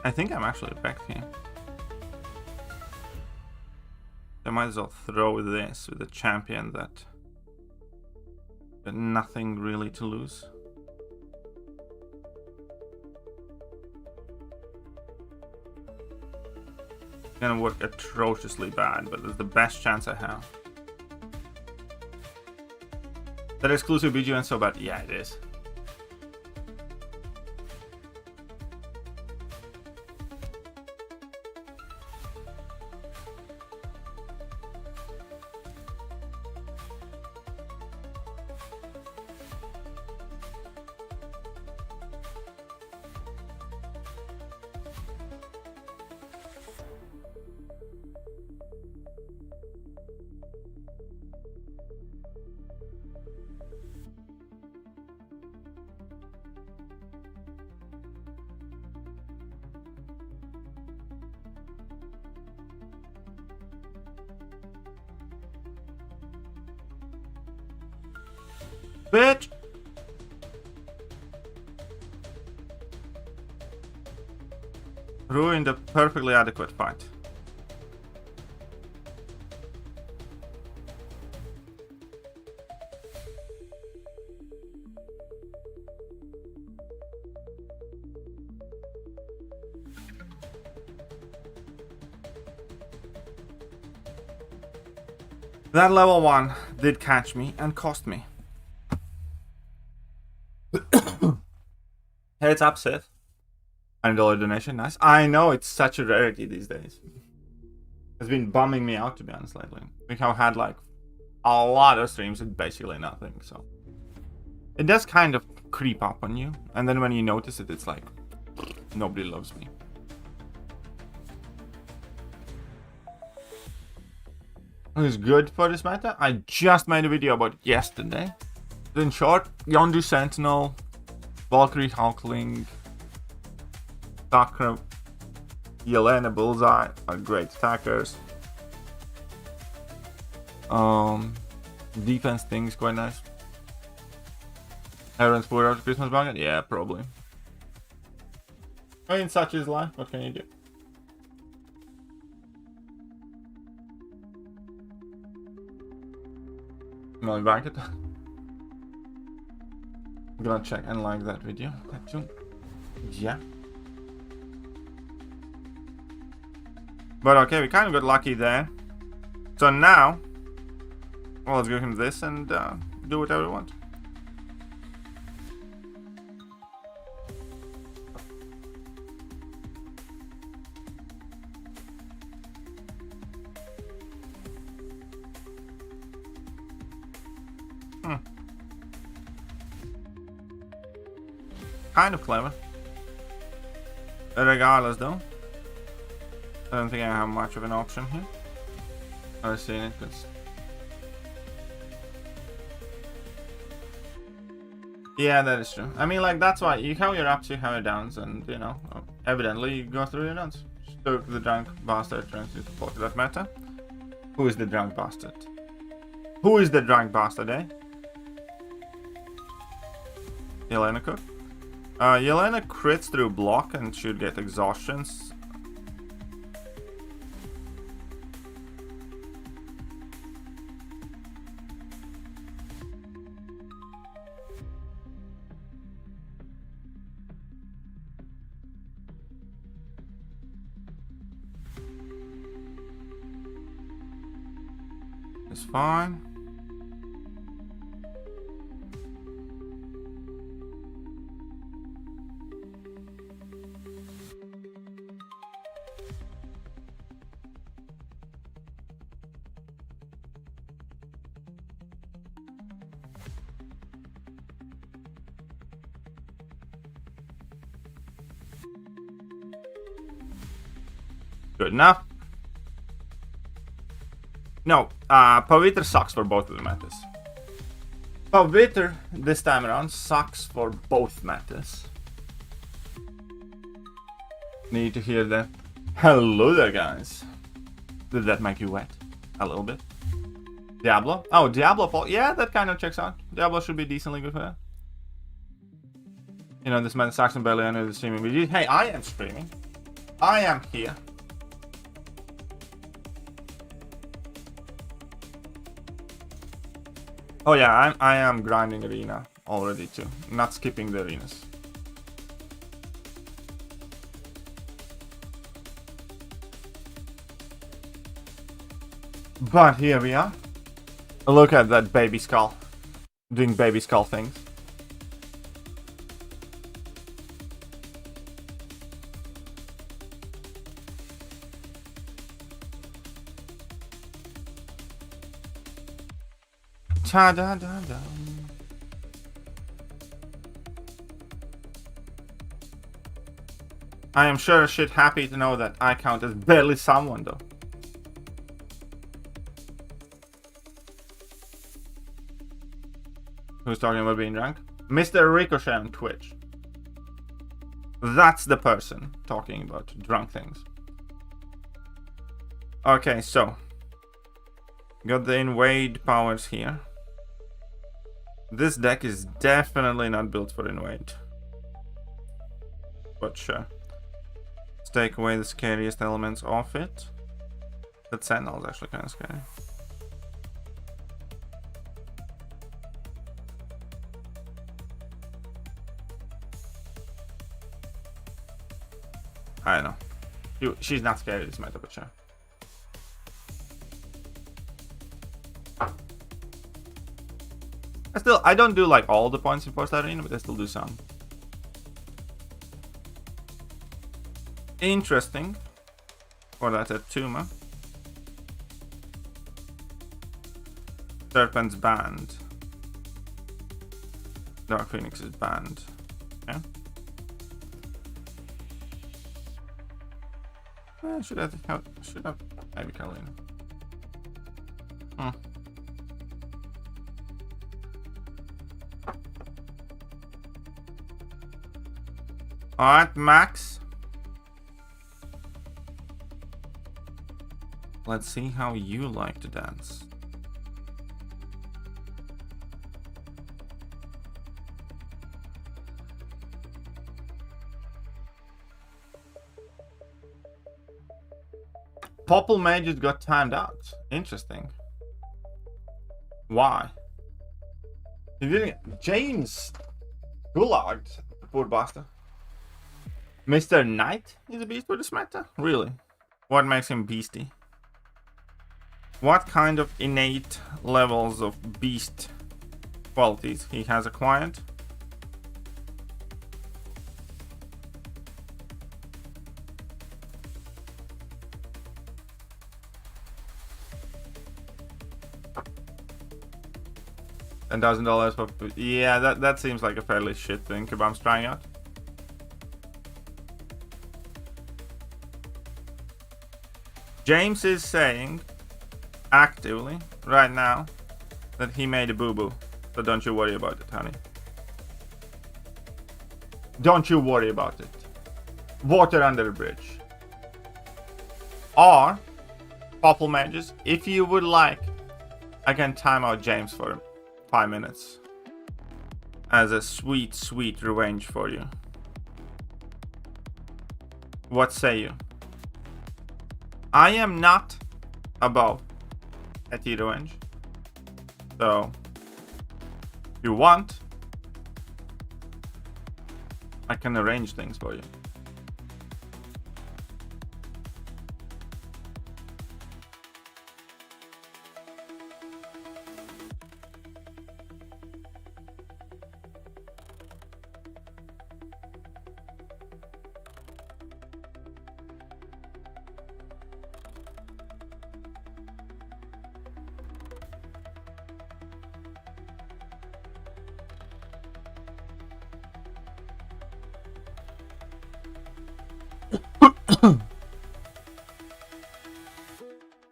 I think I'm actually back here. I might as well throw this with a champion that got nothing really to lose. It's gonna work atrociously bad, but it's the best chance I have. That exclusive BG went so bad. Yeah, it is. Bitch! Ruined a perfectly adequate fight. That level 1 did catch me and cost me. Heads up, Sith. $100 donation, nice. I know, it's such a rarity these days. It's been bumming me out, to be honest, lately. I think I've had like a lot of streams with basically nothing, so it does kind of creep up on you, and then when you notice it, it's like nobody loves me. It's good for this meta. I just made a video about it yesterday. In short, Yondu Sentinel, Valkyrie Hulkling, Sakura, Yelena Bullseye are great attackers. Defense thing is quite nice. Everyone's poured out Christmas bucket? Yeah, probably. I mean, such is life. What can you do? No bucket. I'm gonna check and like that video. That too. Yeah. But okay, we kind of got lucky there. So now, well, let's give him this and do whatever we want. Kind of clever. Regardless though, I don't think I have much of an option here. I've seen it because... Yeah, that is true. I mean, like, that's why you have your ups, you have your downs, and, you know, evidently you go through your downs. Stoke the drunk bastard turns into support that meta. Who is the drunk bastard? Who is the drunk bastard, eh? Yelena Cook? Yelena crits through block and should get exhaustions. is fine. Good enough. No, Pavitr sucks for both of the metas. Pavitr this time around sucks for both metas. Need to hear that. Hello there, guys. Did that make you wet? A little bit. Diablo? Oh, Diablo. Yeah, that kind of checks out. Diablo should be decently good for that. You know, this man sucks and barely under the streaming video. Hey, I am streaming. I am here. Oh yeah, I am grinding arena already too. Not skipping the arenas. But here we are. Look at that baby skull. Doing baby skull things. Ta da da da. I am sure as shit happy to know that I count as barely someone though. Who's talking about being drunk? Mr. Ricochet on Twitch. That's the person talking about drunk things. Okay, so got the invade powers here. This deck is definitely not built for invade. But sure. Let's take away the scariest elements of it. That Sentinel is actually kind of scary. I don't know. She's not scary this meta, but sure. I don't do like all the points in post arena, but I still do some. Interesting. For that at Tuma. Serpent's banned. Dark Phoenix is banned. Okay. Should have maybe Carolina. Alright, Max. Let's see how you like to dance. Popple Mages got timed out. Interesting. Why? He didn't. James gulagged. Poor bastard. Mr. Knight is a beast for this meta? Really? What makes him beastie? What kind of innate levels of beast qualities he has acquired? $1,000 for... Yeah, that seems like a fairly shit thing Kabam's trying out. James is saying actively right now that he made a boo-boo. So don't you worry about it, honey. Don't you worry about it. Water under the bridge. Or, Popple Mages, if you would like, I can time out James for 5 minutes. As a sweet, sweet revenge for you. What say you? I am not above a T revenge. So, if you want, I can arrange things for you.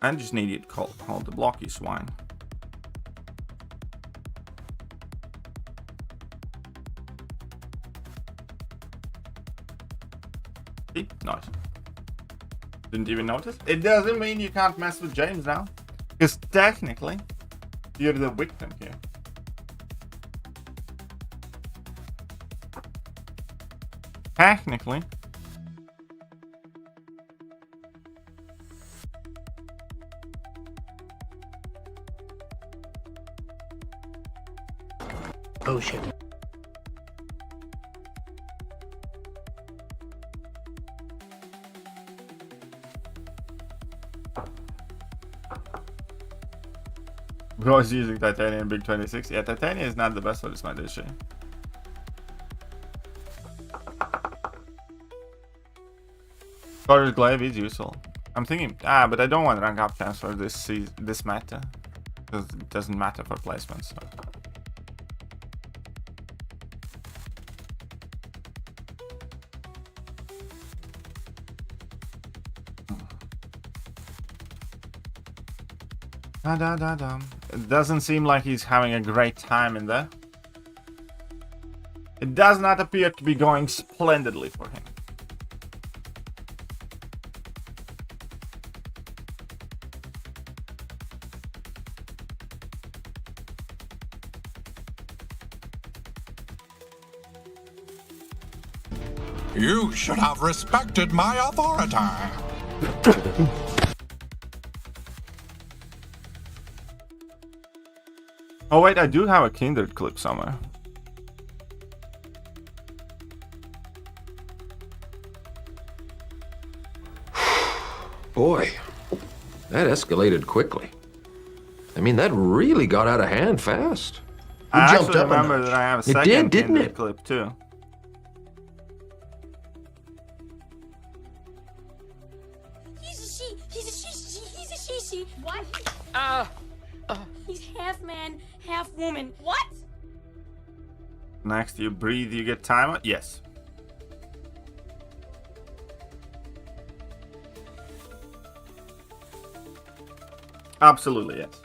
I just need you to hold the block, you swine. See? Nice. Didn't even notice. It doesn't mean you can't mess with James now. Because technically, you're the victim here. Technically. Oh shit. Bro is using titanium big 26. Yeah, titanium is not the best for this meta, is she? Carter's glaive is useful. I'm thinking, but I don't want rank up chance for this meta. Because it doesn't matter for placements. So. It doesn't seem like he's having a great time in there. It does not appear to be going splendidly for him. You should have respected my authority. Oh wait, I do have a Kindred clip somewhere. Boy, that escalated quickly. I mean, that really got out of hand fast. I jumped actually up a remember notch. that I have a It second did, didn't Kindred it? clip too. He's a she. He's a she. What? He's half man, half woman. What? Next, you breathe, you get timer. Yes. Absolutely, yes.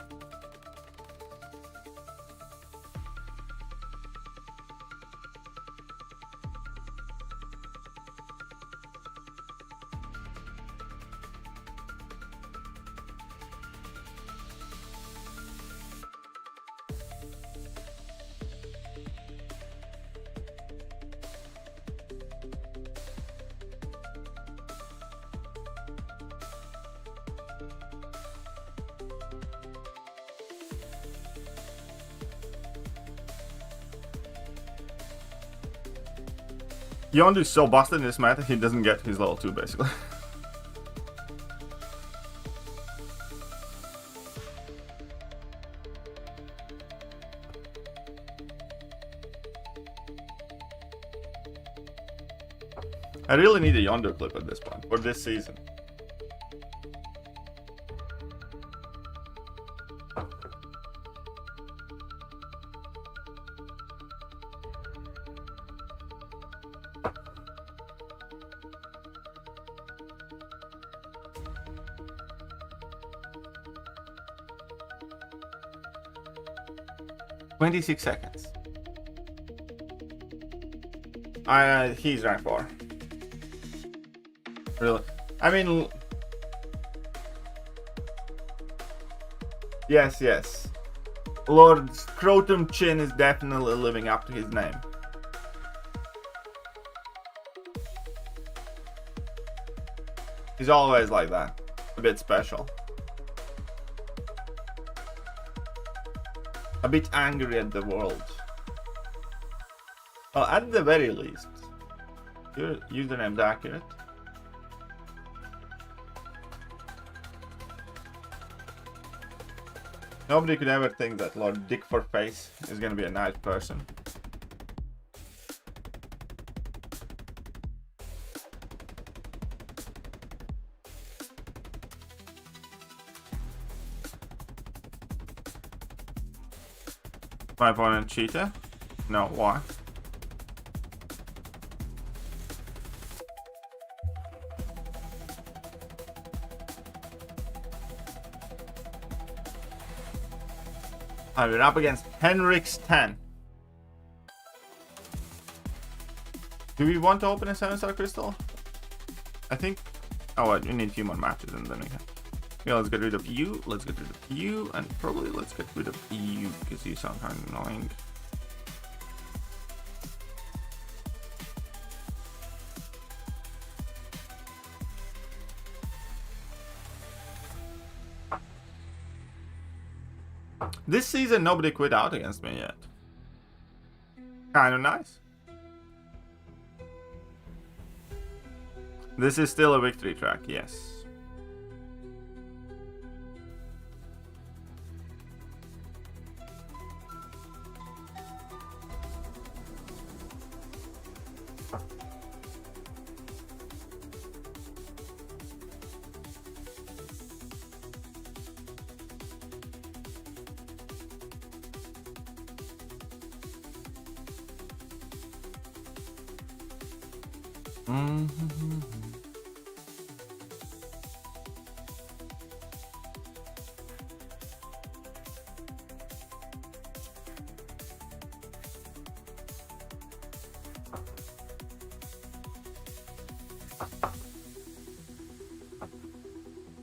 Yondu is so busted in this meta, he doesn't get his level 2 basically. I really need a Yondu clip at this point, for this season. $26 seconds. He's rank 4. Really? I mean... Yes. Lord Scrotum Chin is definitely living up to his name. He's always like that. A bit special. A bit angry at the world. Well, at the very least, your username's accurate. Nobody could ever think that Lord Dick for Face is gonna be a nice person. My opponent cheater? No, why? Alright, we're up against Henrik's 10. Do we want to open a 7-star crystal? I think... Oh, wait, we need a few more matches and then we can... Yeah, let's get rid of you, let's get rid of you, and probably let's get rid of you, because you sound kind of annoying. This season, nobody quit out against me yet. Kind of nice. This is still a victory track, yes.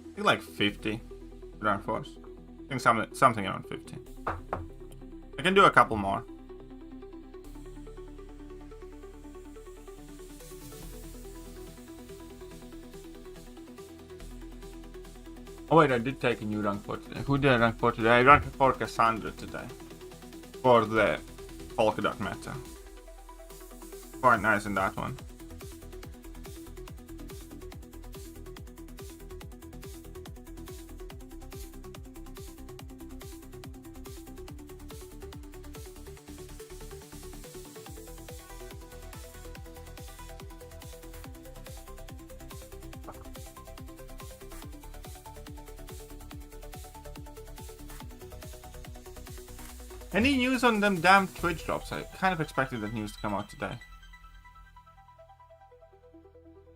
I think like 50 ground force. I think something around 50. I can do a couple more. Oh wait, I did take a new rank 4 today. Who did I rank 4 today? I ranked 4 Cassandra today. For the polka dot meta. Quite nice in that one. Any news on them damn Twitch drops? I kind of expected that news to come out today.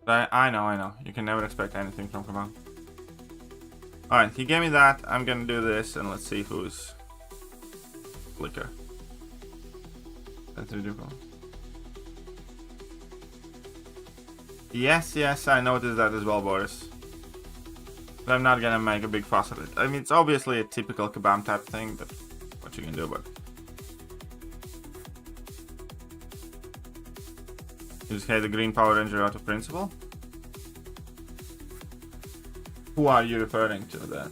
But I know. You can never expect anything from Command. Alright, he gave me that. I'm gonna do this and let's see who's Flicker. That's ridiculous. Yes, I noticed that as well, Boris. But I'm not gonna make a big fuss of it. I mean, it's obviously a typical Kabam type thing, but what you can do about it. You just hate the green Power Ranger out of principle? Who are you referring to there?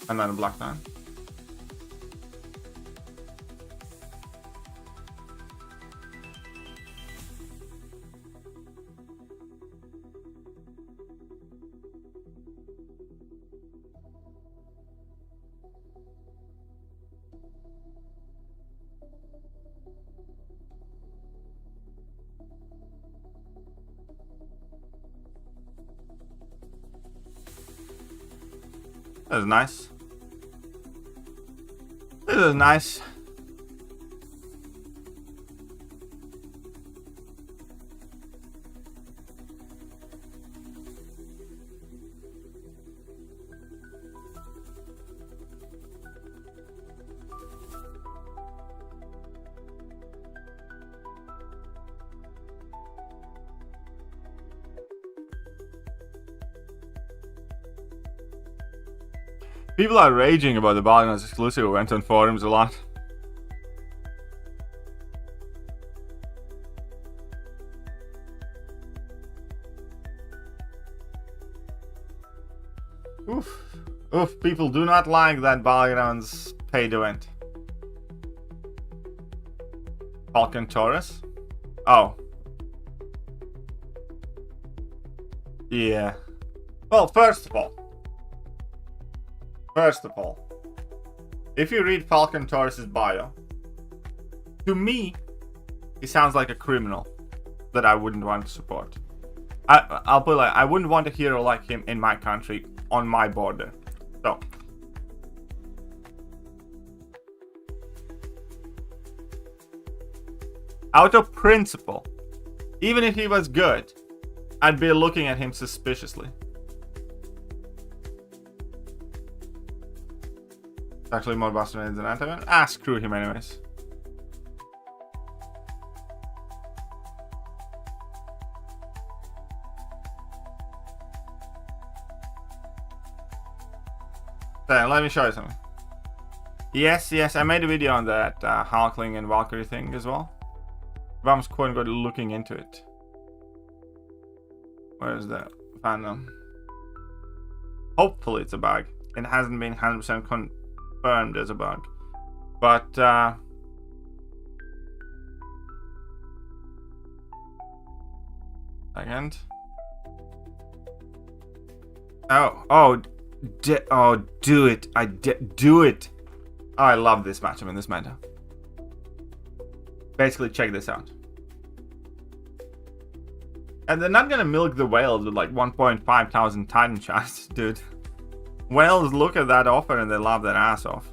Another black man? This is nice. This is nice. People are raging about the Battlegrounds exclusive. Went on forums a lot. Oof, people do not like that Battlegrounds paid event. Falcon Taurus? Oh. Yeah. Well, first of all, if you read Falcon Taurus's bio, to me, he sounds like a criminal that I wouldn't want to support. I'll put it like, I wouldn't want a hero like him in my country, on my border. So, out of principle, even if he was good, I'd be looking at him suspiciously. It's actually more busted than Antagon. Ah, screw him anyways. Then let me show you something. Yes, I made a video on that Hulkling and Valkyrie thing as well. Vam's quote unquote looking into it. Where's the fandom? Hopefully it's a bug. It hasn't been 100% confirmed as a bug. But second. Oh, do it. Do it. Oh, I love this matchup in this meta. Basically, check this out. And they're not gonna milk the whales with like 1.5 thousand Titan shots, dude. Whales look at that offer and they laugh their ass off.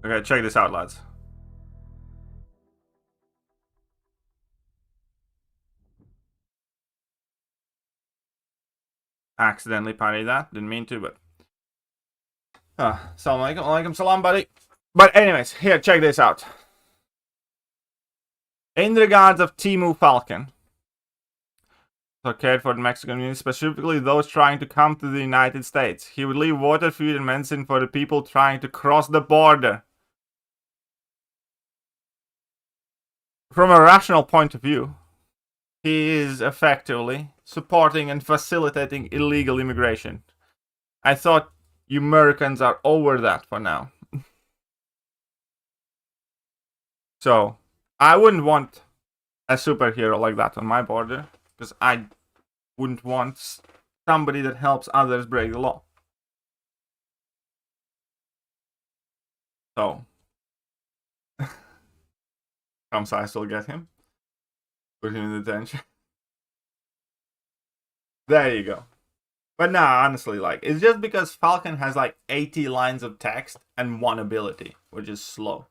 Okay, check this out, lads. Accidentally parried that. Didn't mean to, but... Assalamu alaikum salam, buddy. But anyways, here, check this out. In regards of Temu Falcon, so cared for the Mexican community, specifically those trying to come to the United States. He would leave water, food, and medicine for the people trying to cross the border. From a rational point of view, he is effectively supporting and facilitating illegal immigration. I thought you Americans are over that for now. So, I wouldn't want a superhero like that on my border, because I wouldn't want somebody that helps others break the law. So, I still get him. Put him in detention. There you go. But nah, honestly, like, it's just because Falcon has like 80 lines of text and one ability, which is slow.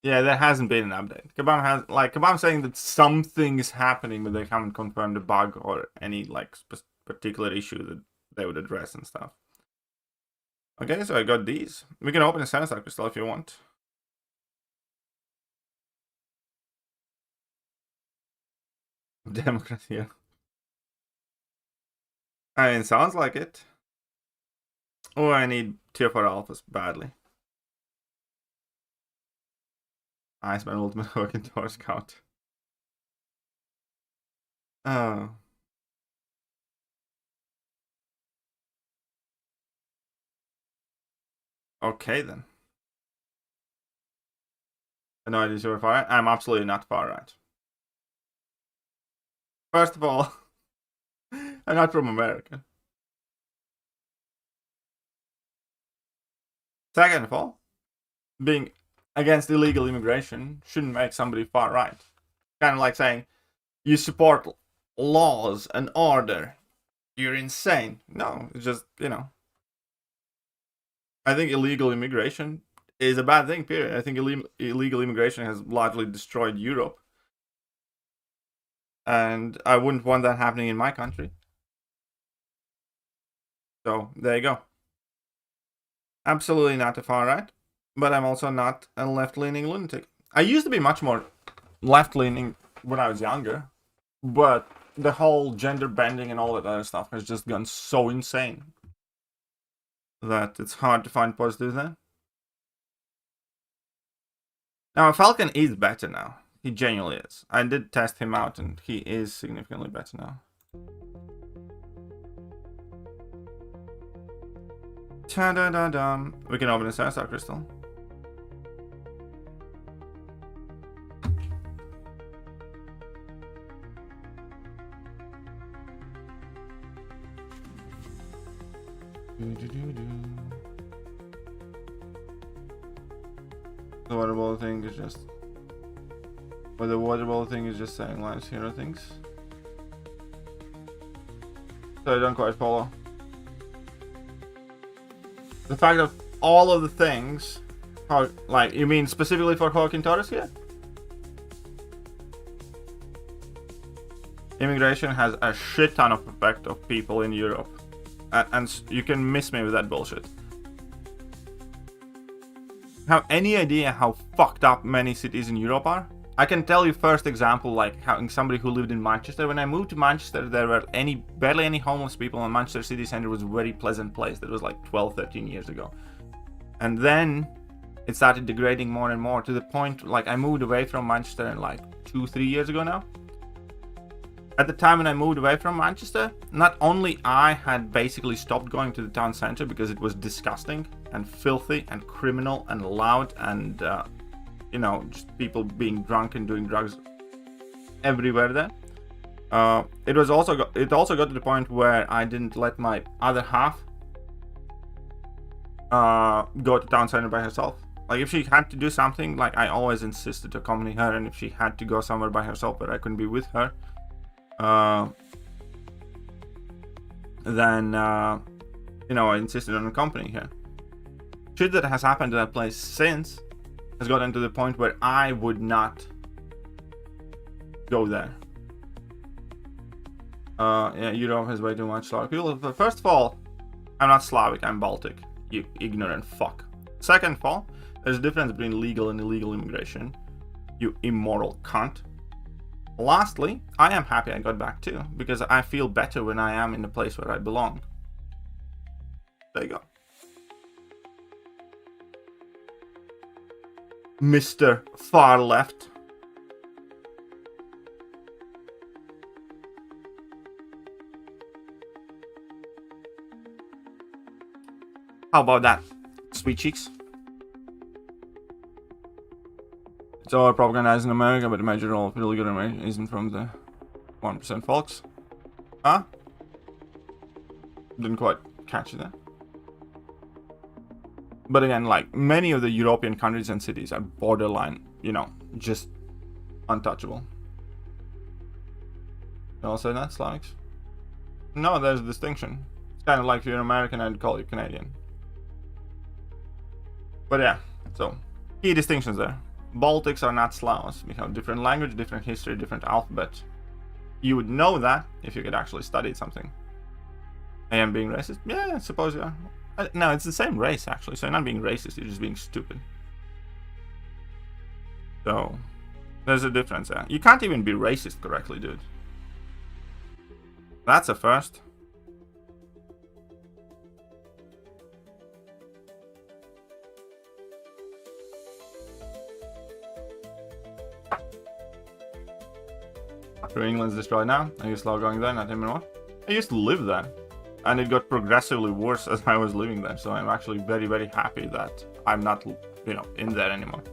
Yeah, there hasn't been an update. Kabam saying that something is happening, but they haven't confirmed a bug or any like particular issue that they would address and stuff. Okay, so I got these. We can open a Sensor Crystal if you want. Democracy, yeah. I mean, sounds like it. Oh, I need tier 4 alphas badly. Iceman Ultimate Working Tour Scout. Oh. Okay then. No idea you're far right. I'm absolutely not far right. First of all, I'm not from America. Second of all, being against illegal immigration shouldn't make somebody far right. Kind of like saying, you support laws and order. You're insane. No, it's just, you know. I think illegal immigration is a bad thing, period. I think illegal immigration has largely destroyed Europe. And I wouldn't want that happening in my country. So, there you go. Absolutely not a far right. But I'm also not a left-leaning lunatic. I used to be much more left-leaning when I was younger. But the whole gender bending and all that other stuff has just gone so insane that it's hard to find positives there. Now, Falcon is better now. He genuinely is. I did test him out and he is significantly better now. Ta-da-da-dum. We can open a Star Crystal. The water bottle thing is just... But the water bottle thing is just saying lines here, things. So I don't quite follow. The fact of all of the things... How, like, you mean specifically for Hawking Taurus here? Immigration has a shit ton of effect of people in Europe. And you can miss me with that bullshit. Have any idea how fucked up many cities in Europe are? I can tell you first example, like how somebody who lived in Manchester. When I moved to Manchester, there were barely any homeless people, and Manchester city center was a very pleasant place. That was like 12, 13 years ago. And then it started degrading more and more to the point, like I moved away from Manchester in like 2-3 years ago now. At the time when I moved away from Manchester, not only I had basically stopped going to the town center because it was disgusting and filthy and criminal and loud and, you know, just people being drunk and doing drugs everywhere there. It also got to the point where I didn't let my other half go to town center by herself. Like if she had to do something, like I always insisted to accompany her, and if she had to go somewhere by herself where I couldn't be with her, then you know, I insisted on accompanying her. Shit that has happened to that place since has gotten to the point where I would not go there. Yeah, Europe has way too much Slavic people. But first of all, I'm not Slavic, I'm Baltic, you ignorant fuck. Second of all, there's a difference between legal and illegal immigration, you immoral cunt. Lastly, I am happy I got back too, because I feel better when I am in the place where I belong. There you go. Mr. Far Left. How about that, sweet cheeks? It's all propagandized in America, but the major role of really good American isn't from the 1% folks. Huh? Didn't quite catch that. But again, like, many of the European countries and cities are borderline, you know, just untouchable. You all say that, Slavics? No, there's a distinction. It's kind of like if you're American, I'd call you Canadian. But yeah, so, key distinctions there. Baltics are not Slavs. We have different language, different history, different alphabet. You would know that if you could actually study something. I am being racist? Yeah, I suppose you are. No, it's the same race, actually. So you're not being racist, you're just being stupid. So, there's a difference there. You can't even be racist correctly, dude. That's a first. England's destroyed now. I used to love going there, not anymore. I used to live there, and it got progressively worse as I was living there. So I'm actually very, very happy that I'm not, you know, in there anymore.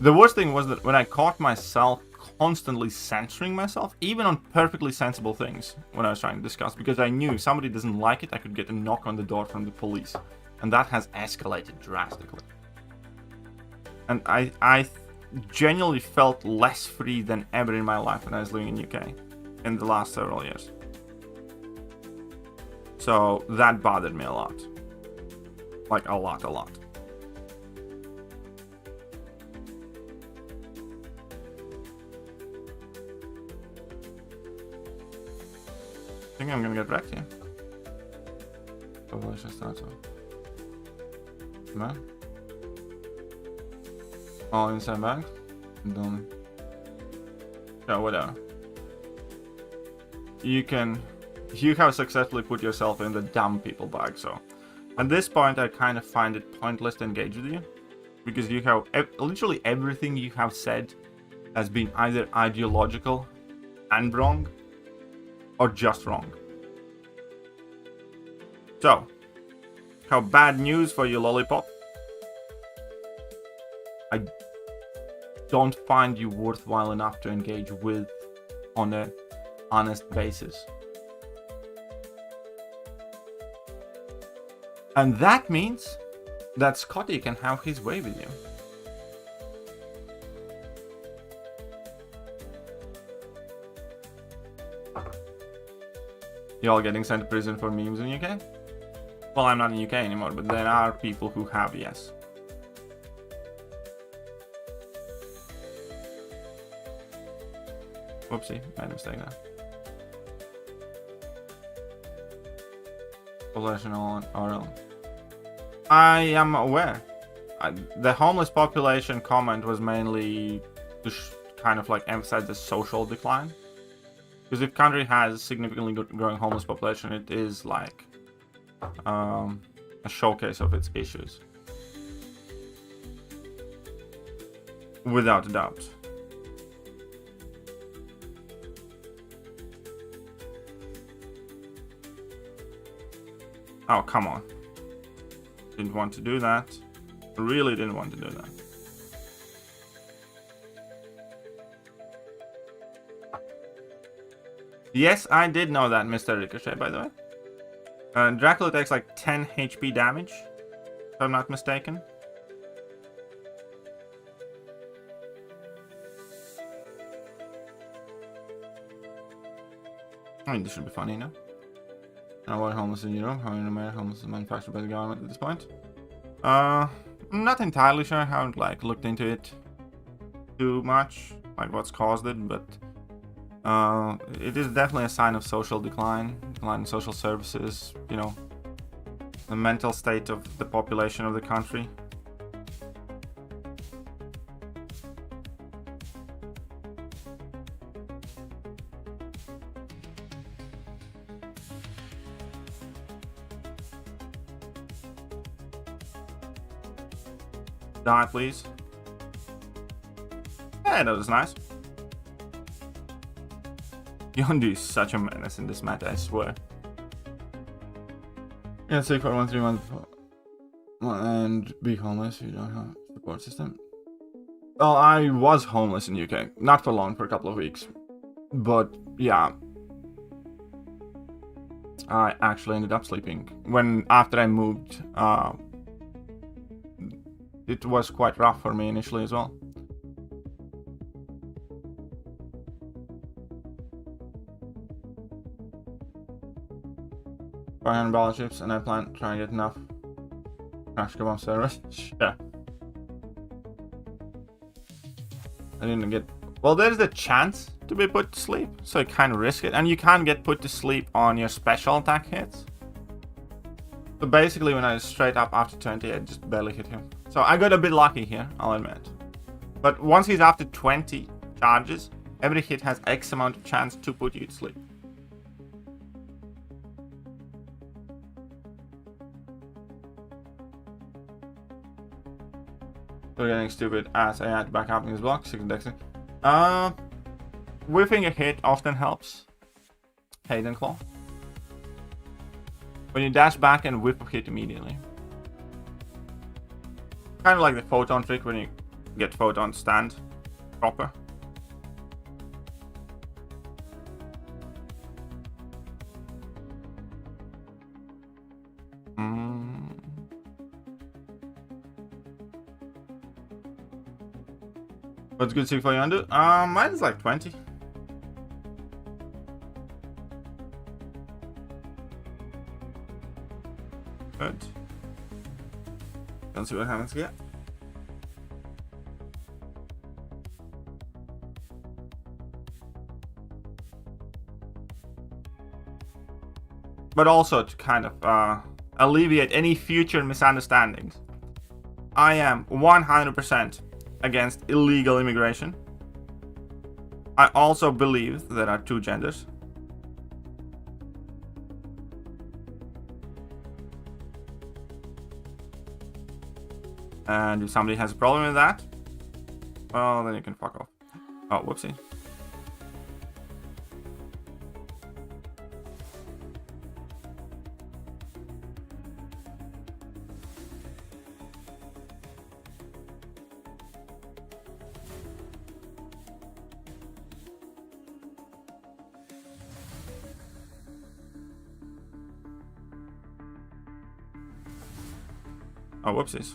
The worst thing was that when I caught myself constantly censoring myself, even on perfectly sensible things, when I was trying to discuss, because I knew if somebody doesn't like it, I could get a knock on the door from the police, and that has escalated drastically. And I genuinely felt less free than ever in my life when I was living in UK in the last several years. So that bothered me a lot. Like a lot. I think I'm gonna get wrecked here. Oh, I should start so. Man. All inside bag. Done. Yeah, whatever. You have successfully put yourself in the dumb people bag, so at this point I kind of find it pointless to engage with you, because you have literally everything you have said has been either ideological and wrong or just wrong. So, how bad news for you, lollipop. I don't find you worthwhile enough to engage with on an honest basis. And that means that Scotty can have his way with you. Y'all getting sent to prison for memes in UK? Well, I'm not in UK anymore, but there are people who have, yes. Whoopsie, made a mistake there. Population on RL. I am aware. The homeless population comment was mainly to kind of like emphasize the social decline. Because if country has significantly growing homeless population, it is like a showcase of its issues. Without a doubt. Oh, come on. Didn't want to do that. Really didn't want to do that. Yes, I did know that, Mr. Ricochet, by the way. Dracula takes like 10 HP damage, if I'm not mistaken. I mean, this should be funny, no? Why homeless in Europe? How in America homeless is manufactured by the government at this point? I'm not entirely sure. I haven't like looked into it too much, like what's caused it, but it is definitely a sign of social decline in social services, you know, the mental state of the population of the country. Die, please. Hey, that was nice. Yondu is such a menace in this match, I swear. Yeah, say for 1 3 months and be homeless. You don't have a support system. Well, I was homeless in UK, not for long, for a couple of weeks, but yeah, I actually ended up sleeping after I moved. It was quite rough for me initially as well. $500 and I plan to try and get enough crash kebab servers. Yeah. I didn't get... Well, there's the chance to be put to sleep, so you kind of risk it. And you can get put to sleep on your special attack hits. So basically, when I was straight up after 20, I just barely hit him. So I got a bit lucky here, I'll admit. But once he's after 20 charges, every hit has X amount of chance to put you to sleep. We're getting stupid as I had to back up in his block. Whiffing a hit often helps. Hayden Claw. When you dash back and whip a hit immediately. Kind of like the photon trick when you get photon stand proper. What's good for you undo? Mine is like 20. Good. Let's see what happens here. But also to kind of alleviate any future misunderstandings, I am 100% against illegal immigration. I also believe there are two genders. And if somebody has a problem with that, well, then you can fuck off. Oh, whoopsie. Oh, whoopsies.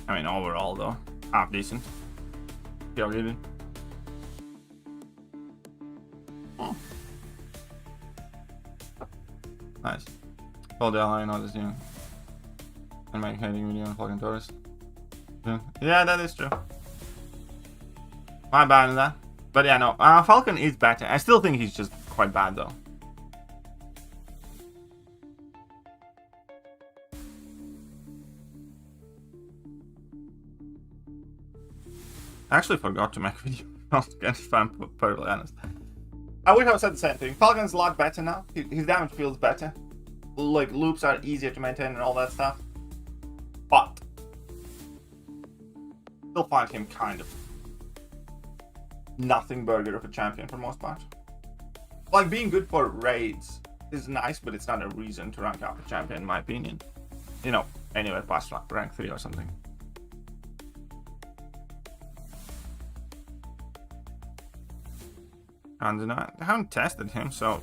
I mean, overall, though, half decent. Yo, dude. Oh. Nice. Well, the I know this new. And make hating video on fucking tourist. Yeah, that is true. My bad on that. But yeah, no. Falcon is better. I still think he's just quite bad though. I actually forgot to make a video. If I'm perfectly honest. I would have said the same thing. Falcon's a lot better now. His damage feels better. Like, loops are easier to maintain and all that stuff. But still find him kind of nothing burger of a champion for most part. Like, being good for raids is nice, but it's not a reason to rank up a champion in my opinion. You know, anyway, past rank 3 or something. Can't deny. I haven't tested him, so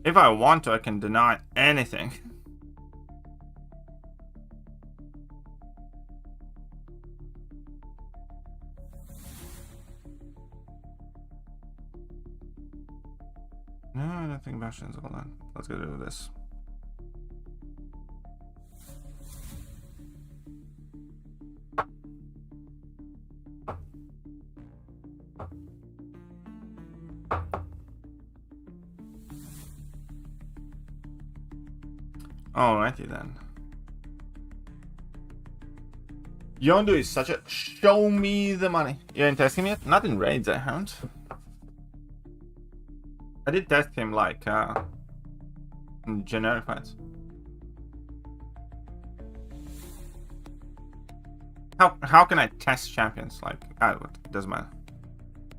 if I want to, I can deny anything. No, I don't think Bastion's all that. Let's get rid of this. Alrighty then. Yondu is such a show me the money. You ain't testing him yet? Not in raids, I haven't. I did test him like in generic fights. How can I test champions? Like, it doesn't matter.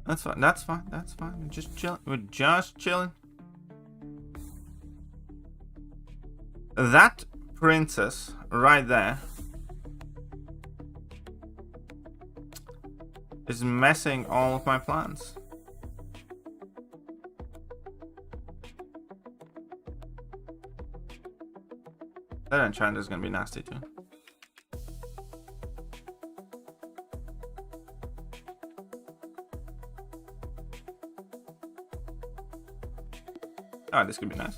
That's fine. That's fine. That's fine. We're just chilling. We're just chilling. That princess right there is messing all of my plans. That enchant is gonna be nasty too. Oh, this could be nice.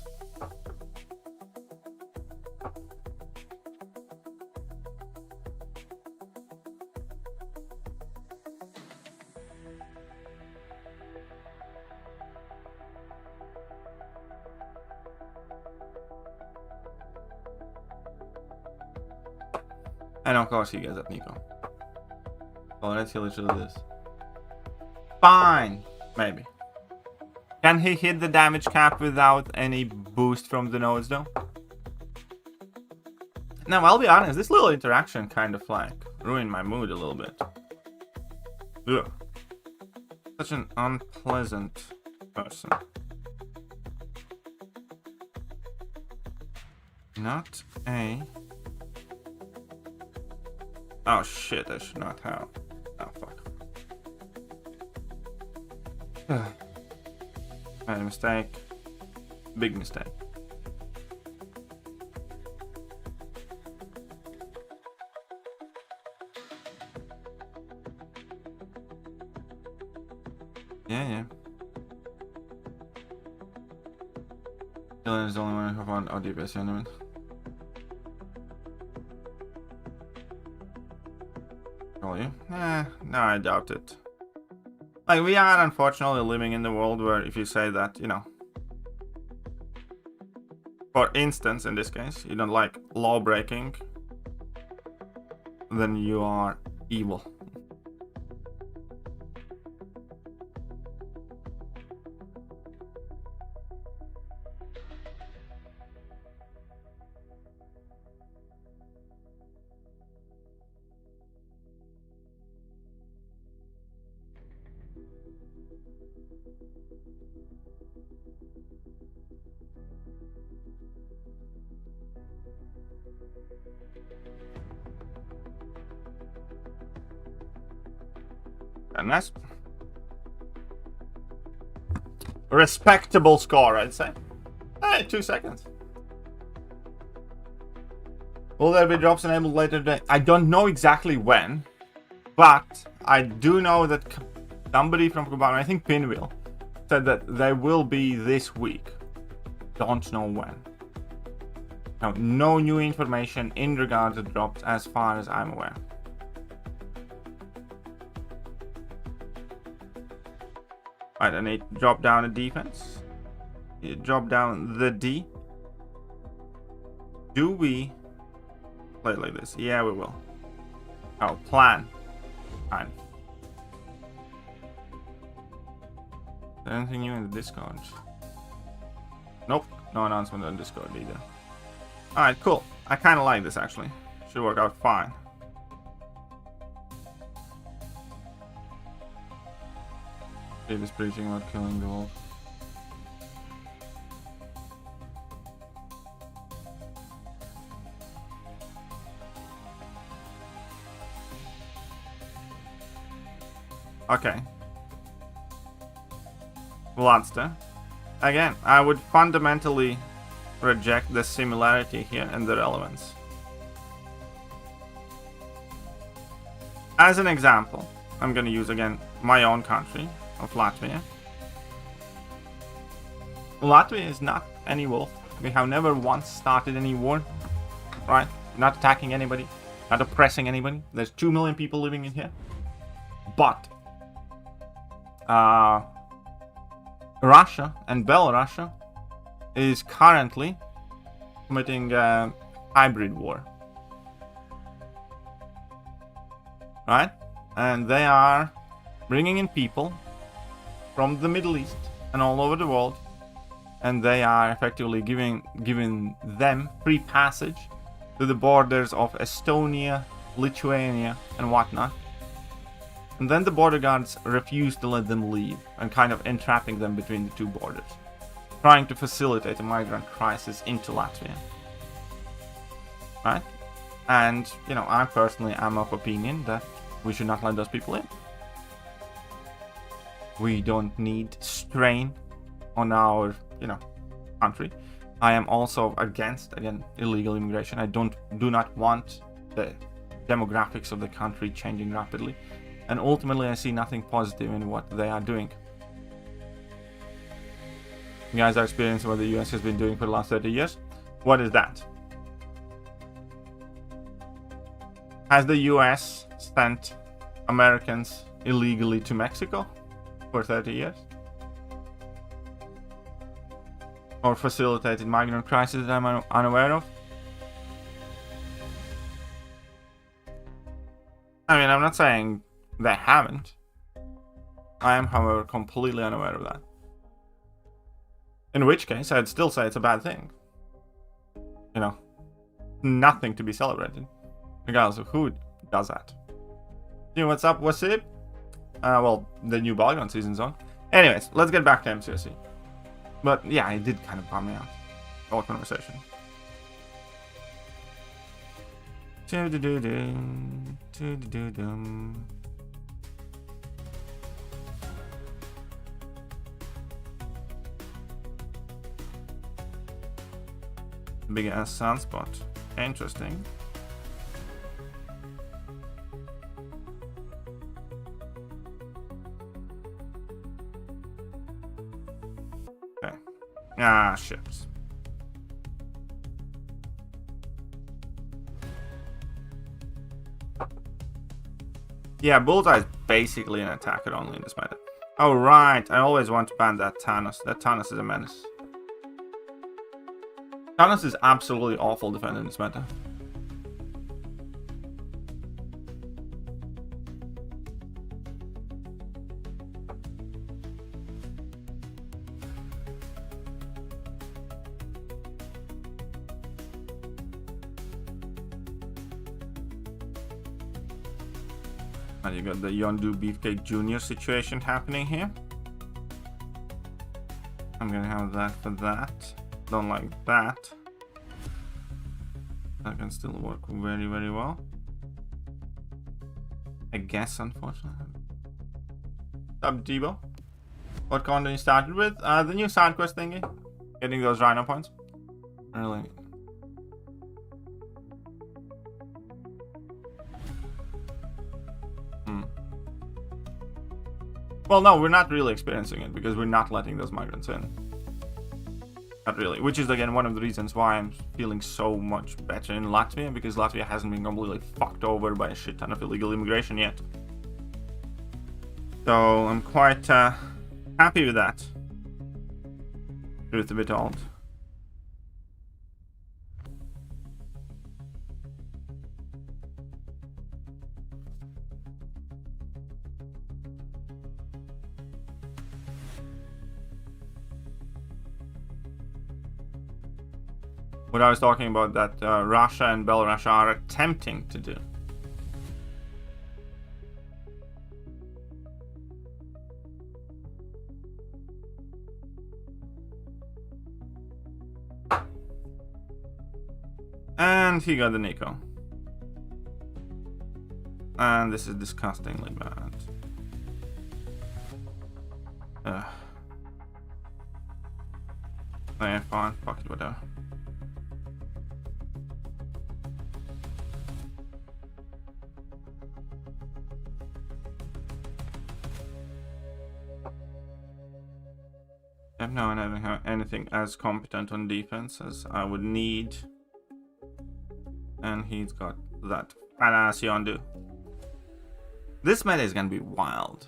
And of course he gets up Nico. Well, let's heal each other this. Fine! Maybe. Can he hit the damage cap without any boost from the nodes though? Now, I'll be honest, this little interaction kind of like ruined my mood a little bit. Ugh. Such an unpleasant person. Not a... Oh shit, I should not have. Oh fuck. Made a mistake. Big mistake. Yeah. Dylan is the only one who found DPS element. No, I doubt it. Like, we are unfortunately living in the world where if you say that, you know, for instance, in this case, you don't like law breaking, then you are evil. Nice. Respectable score, I'd say. Hey, 2 seconds. Will there be drops enabled later today? I don't know exactly when, but I do know that somebody from Kuban, I think Pinwheel, said that they will be this week. Don't know when. Now, no new information in regard to drops as far as I'm aware. Right, I need to drop down a defense. Drop down the D. Do we play like this? Yeah, we will. Oh, plan. Fine. Anything new in the Discord? Nope, no announcement on Discord either. Alright, cool. I kind of like this actually. Should work out fine. He was preaching about killing the wolf. Okay. Vladster. Again, I would fundamentally reject the similarity here and the relevance. As an example, I'm going to use again my own country of Latvia. Latvia is not any wolf. We have never once started any war, right? Not attacking anybody, not oppressing anybody. There's 2 million people living in here. But Russia and Belarus is currently committing a hybrid war, right? And they are bringing in people from the Middle East and all over the world, and they are effectively giving them free passage to the borders of Estonia, Lithuania, and whatnot. And then the border guards refuse to let them leave and kind of entrapping them between the two borders, trying to facilitate a migrant crisis into Latvia. Right? And, you know, I personally am of opinion that we should not let those people in. We don't need strain on our, you know, country. I am also against, again, illegal immigration. I do not want the demographics of the country changing rapidly. And ultimately, I see nothing positive in what they are doing. You guys are experiencing what the US has been doing for the last 30 years. What is that? Has the US sent Americans illegally to Mexico for 30 years? Or facilitated migrant crisis that I'm unaware of? I mean, I'm not saying they haven't. I am, however, completely unaware of that. In which case, I'd still say it's a bad thing. You know, nothing to be celebrated, regardless of who does that. You know, what's up? What's it? Well, the new Battlegrounds season's on. Anyways, let's get back to MCOC. But yeah, it did kind of bum me out. All conversation. Big ass sunspot. Interesting. Okay. Ah, ships. Yeah, Bullseye is basically an attacker only in this meta. Oh, right. I always want to ban that Thanos. That Thanos is a menace. Thanos is absolutely awful defender in this meta. And you got the Yondu Beefcake Jr. situation happening here. I'm gonna have that for that. Don't like that. That can still work very, very well. I guess, unfortunately. What's up, Debo? What content you started with? The new side quest thingy. Getting those Rhino points. Really. Well, no, we're not really experiencing it because we're not letting those migrants in. Not really. Which is, again, one of the reasons why I'm feeling so much better in Latvia, because Latvia hasn't been completely fucked over by a shit ton of illegal immigration yet. So I'm quite happy with that. Truth be told. What I was talking about that Russia and Belarus are attempting to do. And he got the Nico. And this is disgustingly bad. Yeah, fine, fuck it, whatever. No, I don't have anything as competent on defense as I would need. And he's got that finallydecided. This meta is gonna be wild.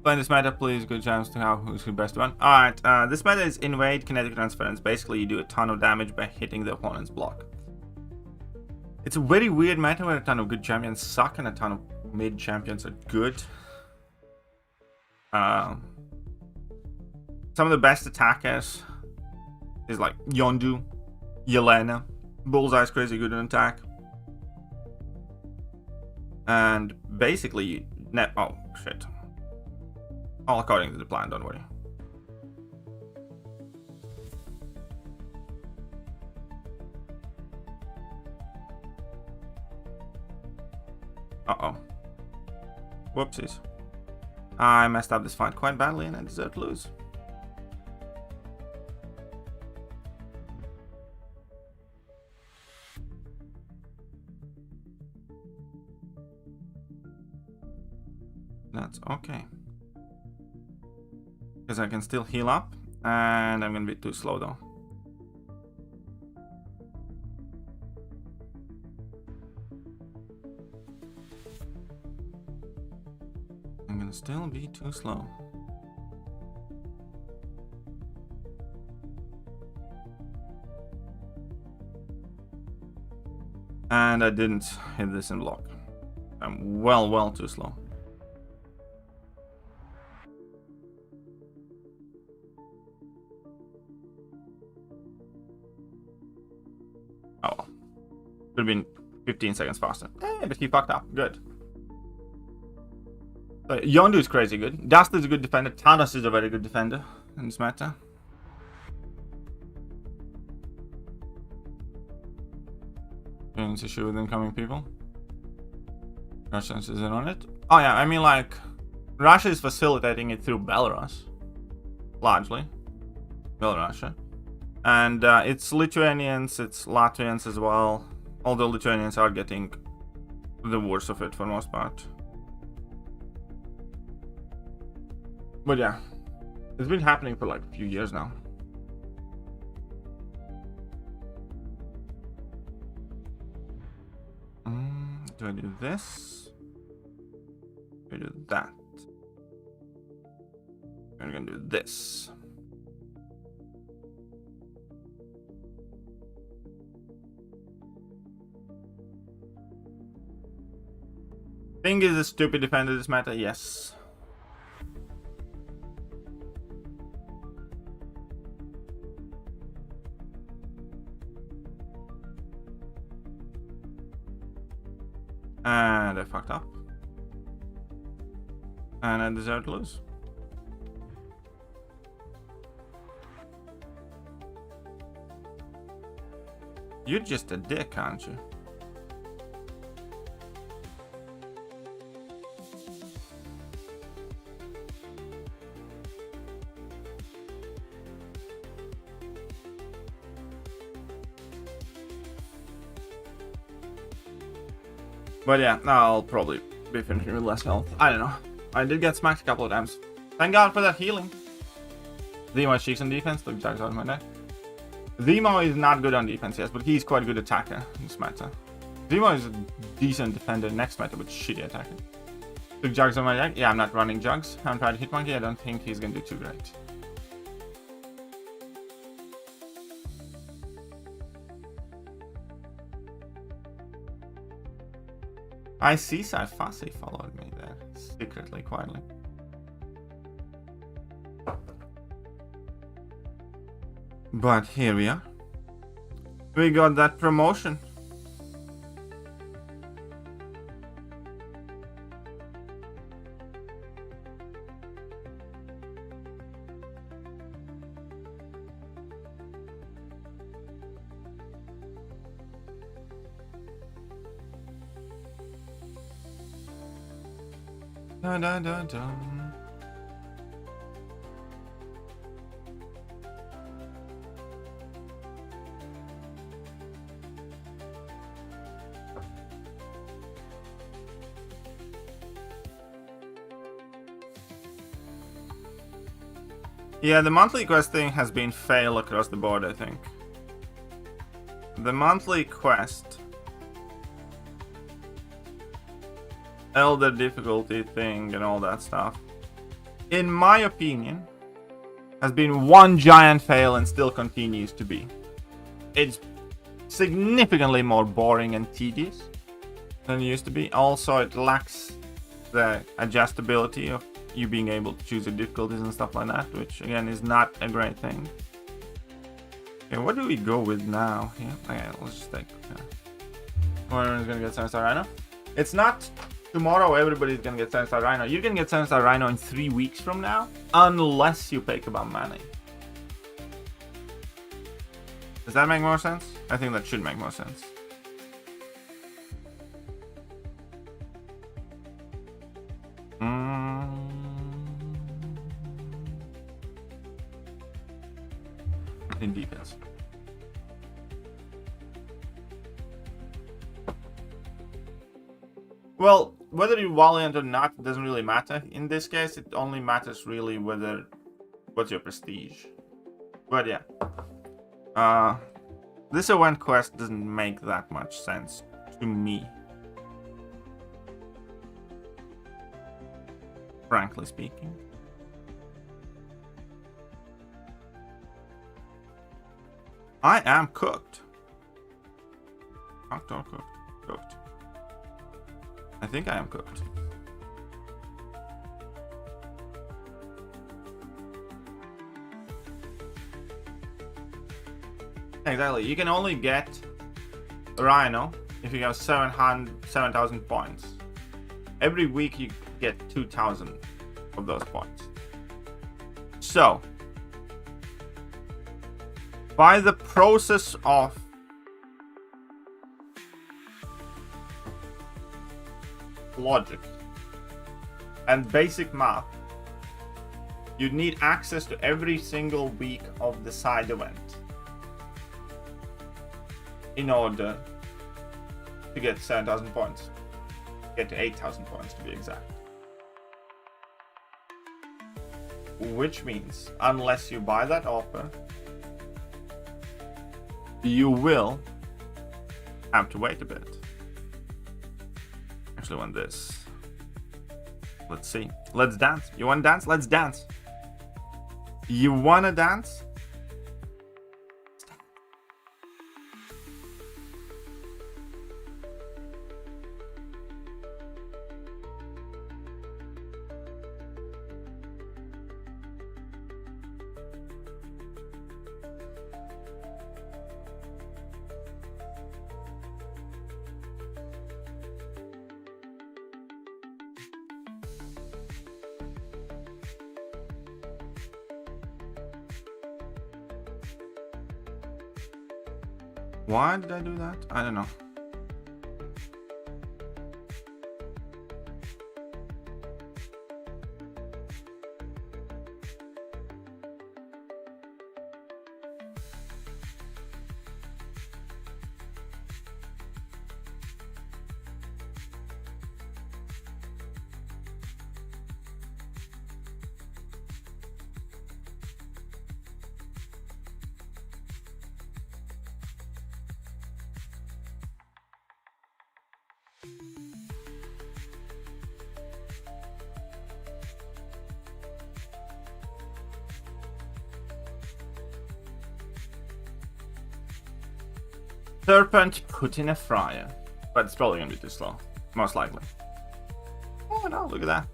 Playing this meta, please. Good chance to have who's the best one. Alright, this meta is invade, kinetic transference. Basically, you do a ton of damage by hitting the opponent's block. It's a very weird meta where a ton of good champions suck and a ton of mid champions are good. Some of the best attackers is like Yondu, Yelena. Bullseye's crazy good in attack. And basically, oh shit. All according to the plan, don't worry. Uh-oh. Whoopsies. I messed up this fight quite badly and I deserve to lose. That's okay. Because I can still heal up and I'm gonna be too slow though. I'm gonna still be too slow. And I didn't hit this in block. I'm well too slow. Oh well. Could have been 15 seconds faster. Hey, but he fucked up. Good. Yondu is crazy good. Dust is a good defender. Thanos is a very good defender in this meta. Any issue with incoming people? Russia is in on it. Oh yeah, I mean like Russia is facilitating it through Belarus, largely Belarus, and it's Lithuanians, it's Latvians as well. Although Lithuanians are getting the worst of it for the most part. But yeah, it's been happening for like a few years now. Do I do this? Do I do that? I'm gonna do this. Thing is a stupid defender this meta, yes. And I fucked up. And I deserve to lose. You're just a dick, aren't you? But yeah, I'll probably be finishing with less health. I don't know. I did get smacked a couple of times. Thank God for that healing. Zemo cheeks on defense. Look, Jack's out of my neck. Zemo is not good on defense, yes, but he's quite a good attacker in this meta. Zemo is a decent defender next meta, but shitty attacker. Took Jugs on my deck. Yeah, I'm not running Jugs. Haven't tried Hitmonkey. I don't think he's gonna do too great. I see Fussy followed me there, secretly, quietly. But here we are. We got that promotion. Dun, dun, dun, dun. Yeah, the monthly quest thing has been fail across the board, I think. The monthly quest elder difficulty thing and all that stuff, in my opinion, has been one giant fail and still continues to be. It's significantly more boring and tedious than it used to be. Also, it lacks the adjustability of you being able to choose the difficulties and stuff like that, which again is not a great thing. Okay, what do we go with now? Yeah, okay, let's just take. Everyone's gonna get 7-star Rhino. It's not tomorrow everybody's gonna get 7-star Rhino. You can get 7-star Rhino in 3 weeks from now, unless you pick about money. Does that make more sense? I think that should make more sense. In defense. Well, whether you're Valiant or not doesn't really matter. In this case, it only matters really what's your prestige. But yeah. This event quest doesn't make that much sense to me. Frankly speaking. I am cooked. Cooked or cooked? Cooked. I think I am cooked. Exactly. You can only get a Rhino if you have 7,000 points. Every week you get 2,000 of those points. So, by the process of logic and basic math, you need access to every single week of the side event in order to get 7,000 points. Get to 8,000 points to be exact. Which means, unless you buy that offer, you will have to wait a bit. Actually want this. Let's see. Let's dance. You want to dance? Let's dance. You want to dance? Why did I do that? I don't know. Serpent put in a fryer. But it's probably gonna be too slow. Most likely. Oh no, look at that.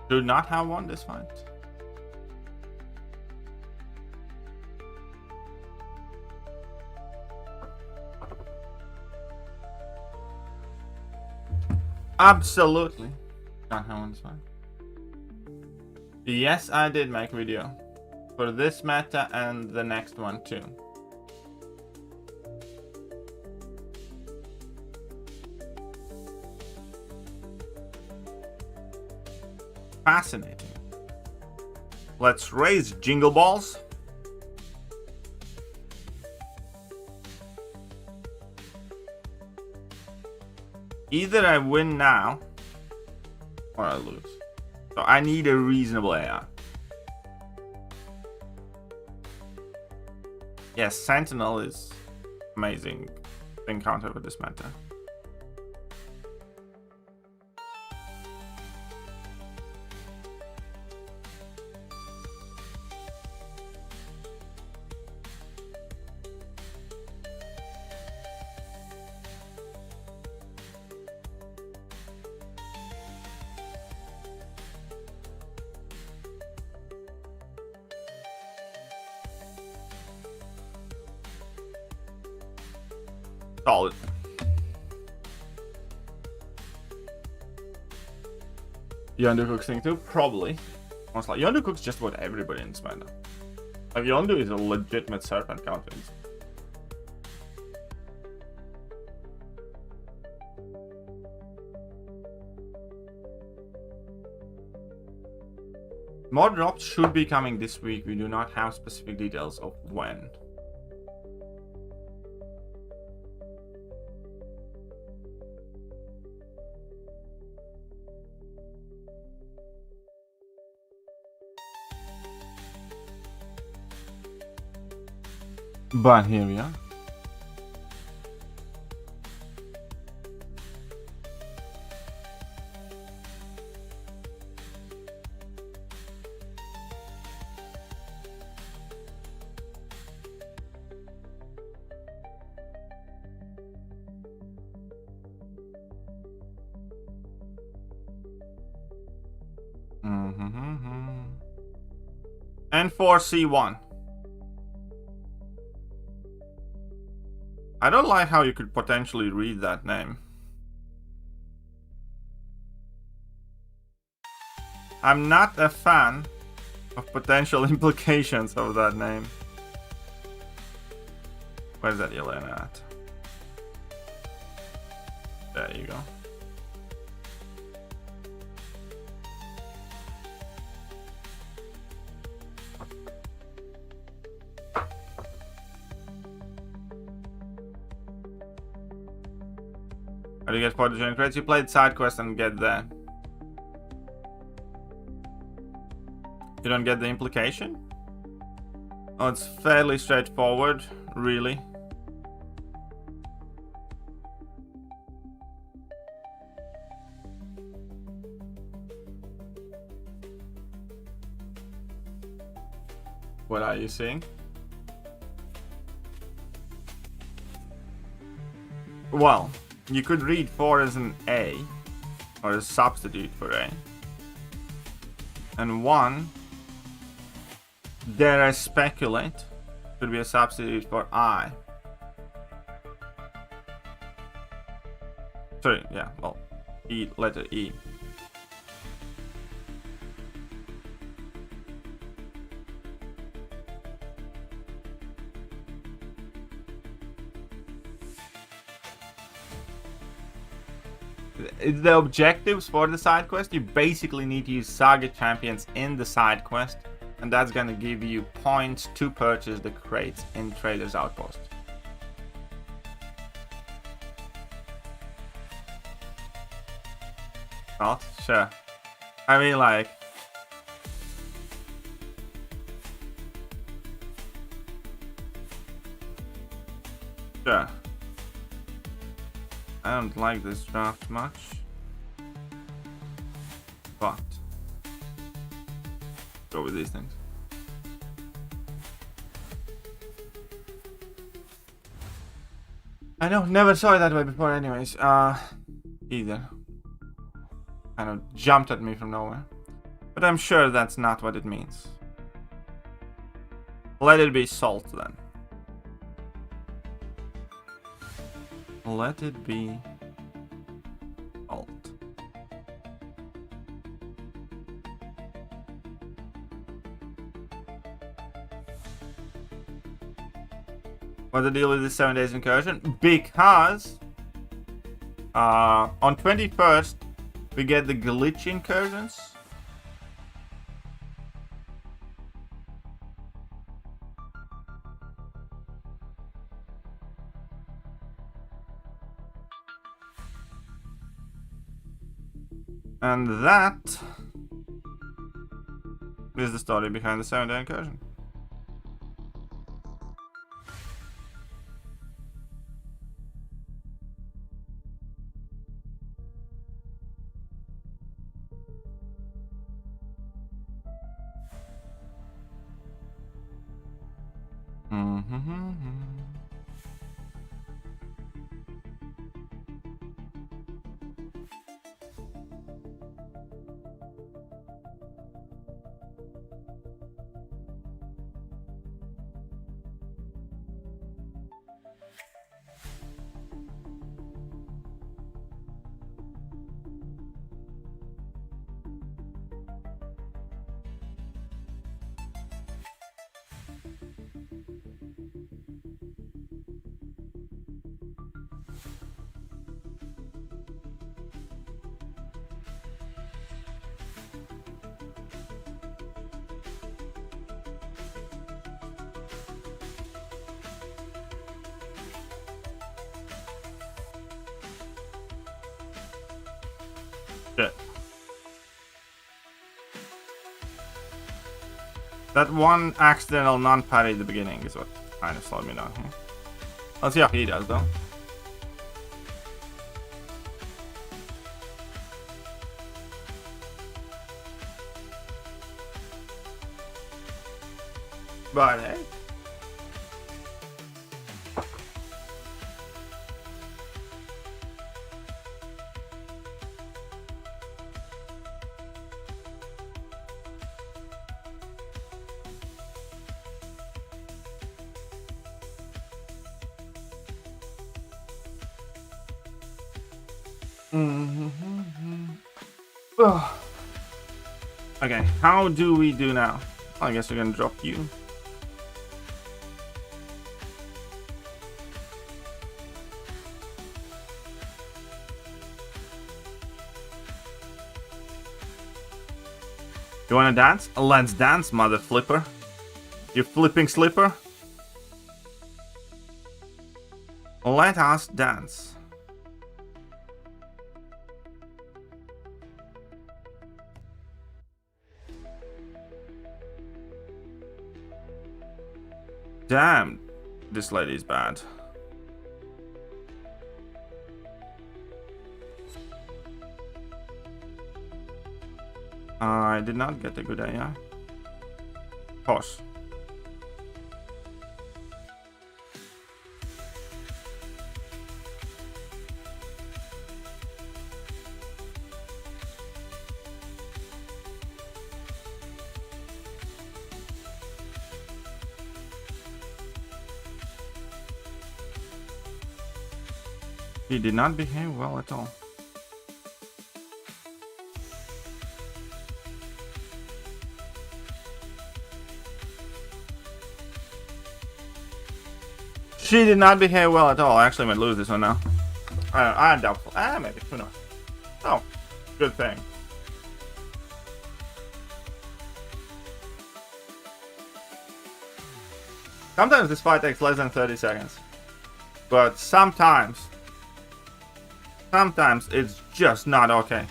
Do not have won this fight. Absolutely. Not have won this fight. Yes, I did make a video for this meta and the next one too. Fascinating. Let's raise jingle balls. Either I win now or I lose. So I need a reasonable AI. Yes, Sentinel is amazing encounter with this meta. Solid. Yondu Cook's thing too? Probably. Most like Yondu Cook's just about everybody in Smackdown. Like Yondu is a legitimate serpent counter. More drops should be coming this week. We do not have specific details of when. But here we are. And for C1. I don't like how you could potentially read that name. I'm not a fan of potential implications of that name. Where's that Yelena at? There you go. How do you get for the joint crates? You played side quest and get there. You don't get the implication? Oh, it's fairly straightforward, really. What are you seeing? Well, you could read 4 as an A, or a substitute for A. And 1, dare I speculate, could be a substitute for I. Sorry, yeah, well, E, letter E. The objectives for the side quest, you basically need to use Saga champions in the side quest, and that's gonna give you points to purchase the crates in Trader's Outpost. Not sure. I mean, like, sure. I don't like this draft much, but go with these things. I know, never saw it that way before anyways. Either. Kind of jumped at me from nowhere. But I'm sure that's not what it means. Let it be salt then. Let it be salt. What's the deal with this 7 days incursion? Because on 21st we get the glitch incursions. And that is the story behind the 7-day incursion. Shit. That one accidental non-parry at the beginning is what kind of slowed me down here. Let's see how he does though. But hey. Okay, how do we do now? I guess we're gonna drop you. You wanna dance? Let's dance, mother flipper. You flipping slipper. Let us dance. Damn, this lady's bad. I did not get a good AI. Pause. He did not behave well at all. She did not behave well at all. I actually might lose this one now. I'm doubtful. Maybe. Who knows? Oh, good thing. Sometimes this fight takes less than 30 seconds. But sometimes it's just not okay.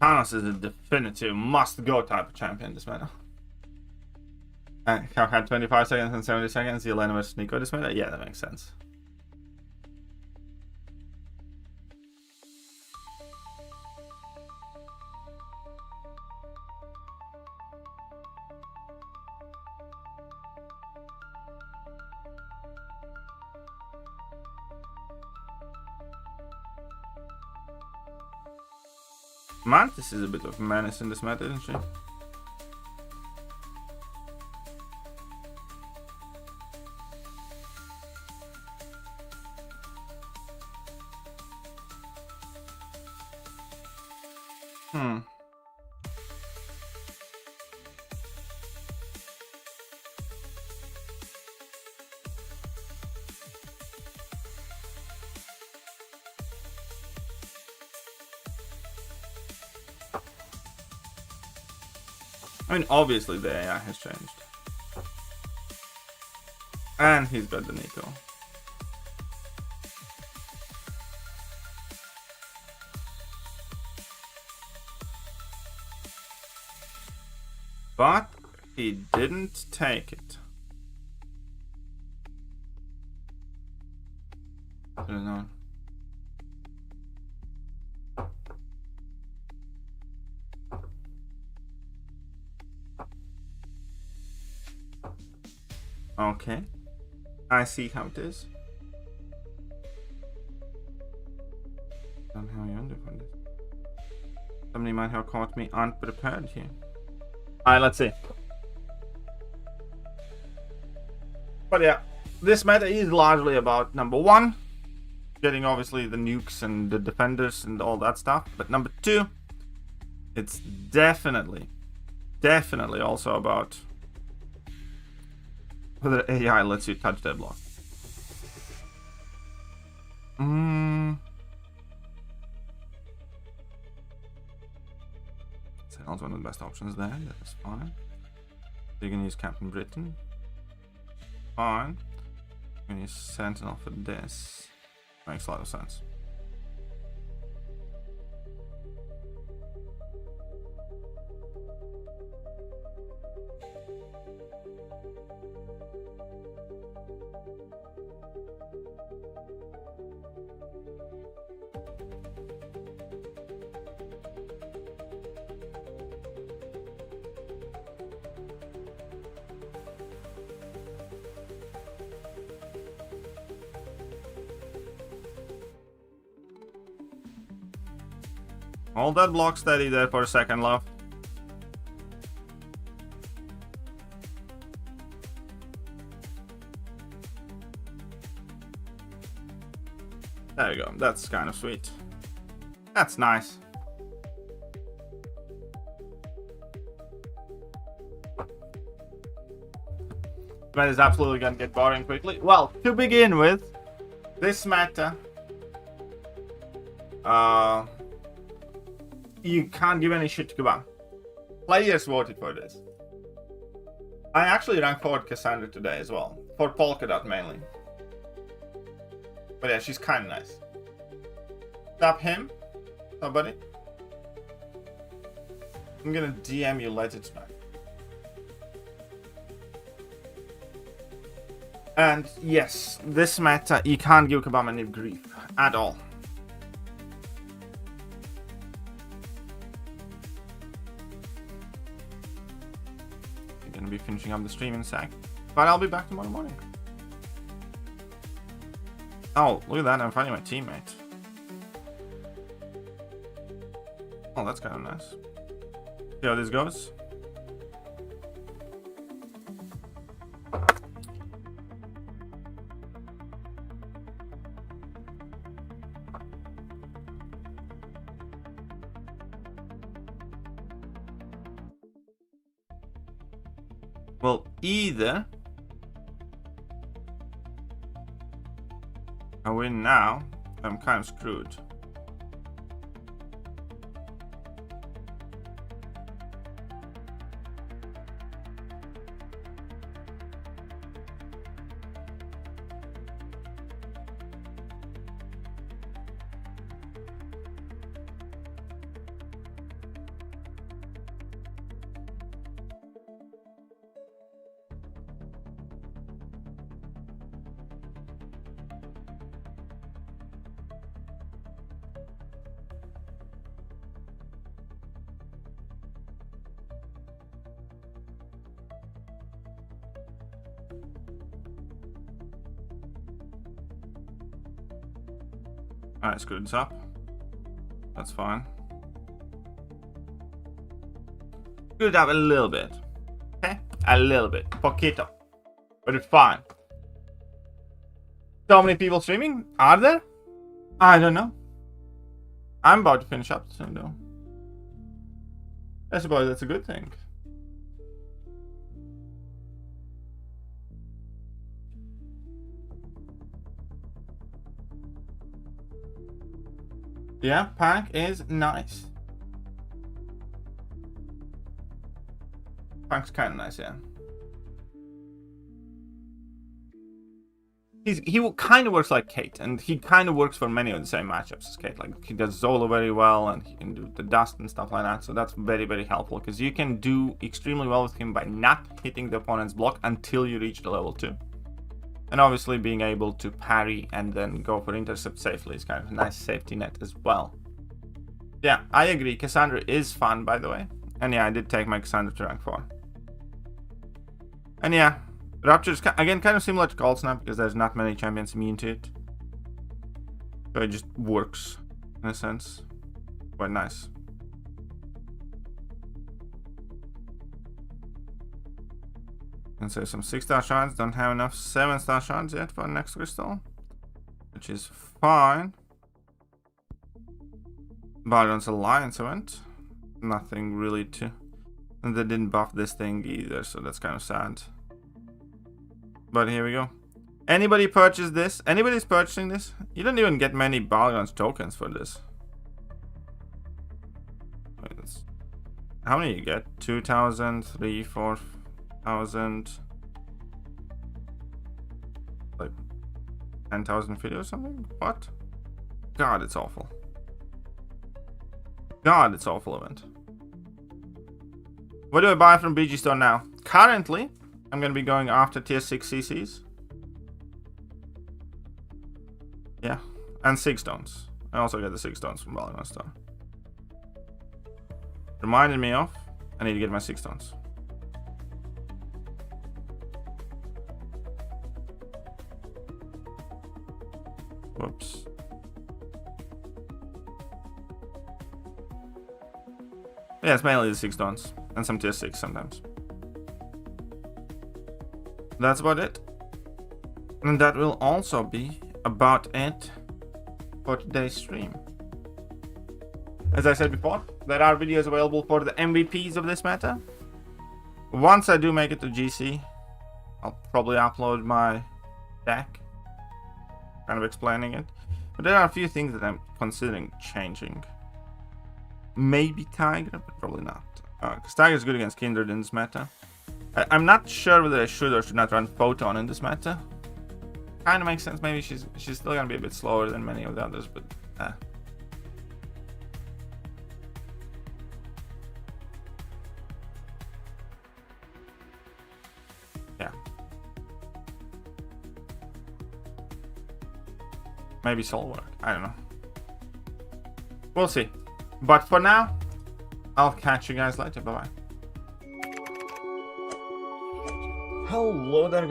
Thanos is a definitive must-go type of champion this meta. And Cow had 25 seconds and 70 seconds. Yelena versus Nico this meta? Yeah, that makes sense. Mantis is a bit of a menace in this meta, isn't she? I mean, obviously the AI has changed. And he's got the Nico. But he didn't take it. I don't know. Okay, I see how it is. Somehow you understand this. Somebody might have caught me unprepared here. Alright, let's see. But yeah, this meta is largely about number one, getting obviously the nukes and the defenders and all that stuff. But number two, it's definitely also about whether AI lets you touch that block. Sounds one of the best options there. That's fine. You're gonna use Captain Britain. Fine. I'm gonna use Sentinel for this. Makes a lot of sense. Hold that block steady there for a second, love. There you go. That's kind of sweet. That's nice. That is absolutely gonna get boring quickly. Well, to begin with, this meta, you can't give any shit to Kuban. Players voted for this. I actually ranked forward Cassandra today as well. For Polka Dot mainly. But yeah, she's kind of nice. Stop him. Somebody. I'm gonna DM you later tonight. And yes, this meta, you can't give Kabam any grief at all. Gonna be finishing up the stream in a sec, but I'll be back tomorrow morning. Oh, look at that, I'm finding my teammate. Oh, that's kind of nice. See how this goes. Well, either I win now, I'm kind of screwed. I screwed this up. That's fine. Screwed up a little bit. Okay? A little bit. Poquito. But it's fine. So many people streaming? Are there? I don't know. I'm about to finish up soon though. I suppose that's a good thing. Yeah, Pack is nice. Pack's kind of nice, yeah. He kind of works like Kate, and he kind of works for many of the same matchups as Kate. Like, he does Zolo very well, and he can do the dust and stuff like that, so that's very, very helpful, because you can do extremely well with him by not hitting the opponent's block until you reach the level 2. And obviously being able to parry and then go for intercept safely is kind of a nice safety net as well. Yeah, I agree, Cassandra is fun, by the way. And yeah, I did take my Cassandra to rank 4. And yeah, Rapture is, again, kind of similar to Cold Snap, because there's not many champions immune to it. So it just works, in a sense. Quite nice. And so some 6-star shards, don't have enough 7-star shards yet for next crystal. Which is fine. Battlegrounds Alliance event. Nothing really to... And they didn't buff this thing either, so that's kind of sad. But here we go. Anybody purchase this? Anybody's purchasing this? You don't even get many Battlegrounds tokens for this. Wait, how many you get? 2,000, 3, 4,000. Like 10,000 videos or something? What? God, it's awful. God, it's awful event. What do I buy from BG Store now? Currently, I'm going to be going after tier 6 CCs. Yeah, and 6 stones. I also get the 6 stones from Battlegrounds Store. Reminded me of, I need to get my 6 stones. Whoops. Yeah, it's mainly the 6 stones and some tier 6 sometimes. That's about it. And that will also be about it for today's stream. As I said before, there are videos available for the MVPs of this meta. Once I do make it to GC, I'll probably upload my deck, kind of explaining it. But there are a few things that I'm considering changing. Maybe Tiger, but probably not. Because Tiger is good against Kindred in this meta. I'm not sure whether I should or should not run Photon in this meta. Kind of makes sense. Maybe she's still gonna be a bit slower than many of the others, but yeah. Maybe Soul work. I don't know. We'll see. But for now, I'll catch you guys later. Bye bye. Hello there, guys.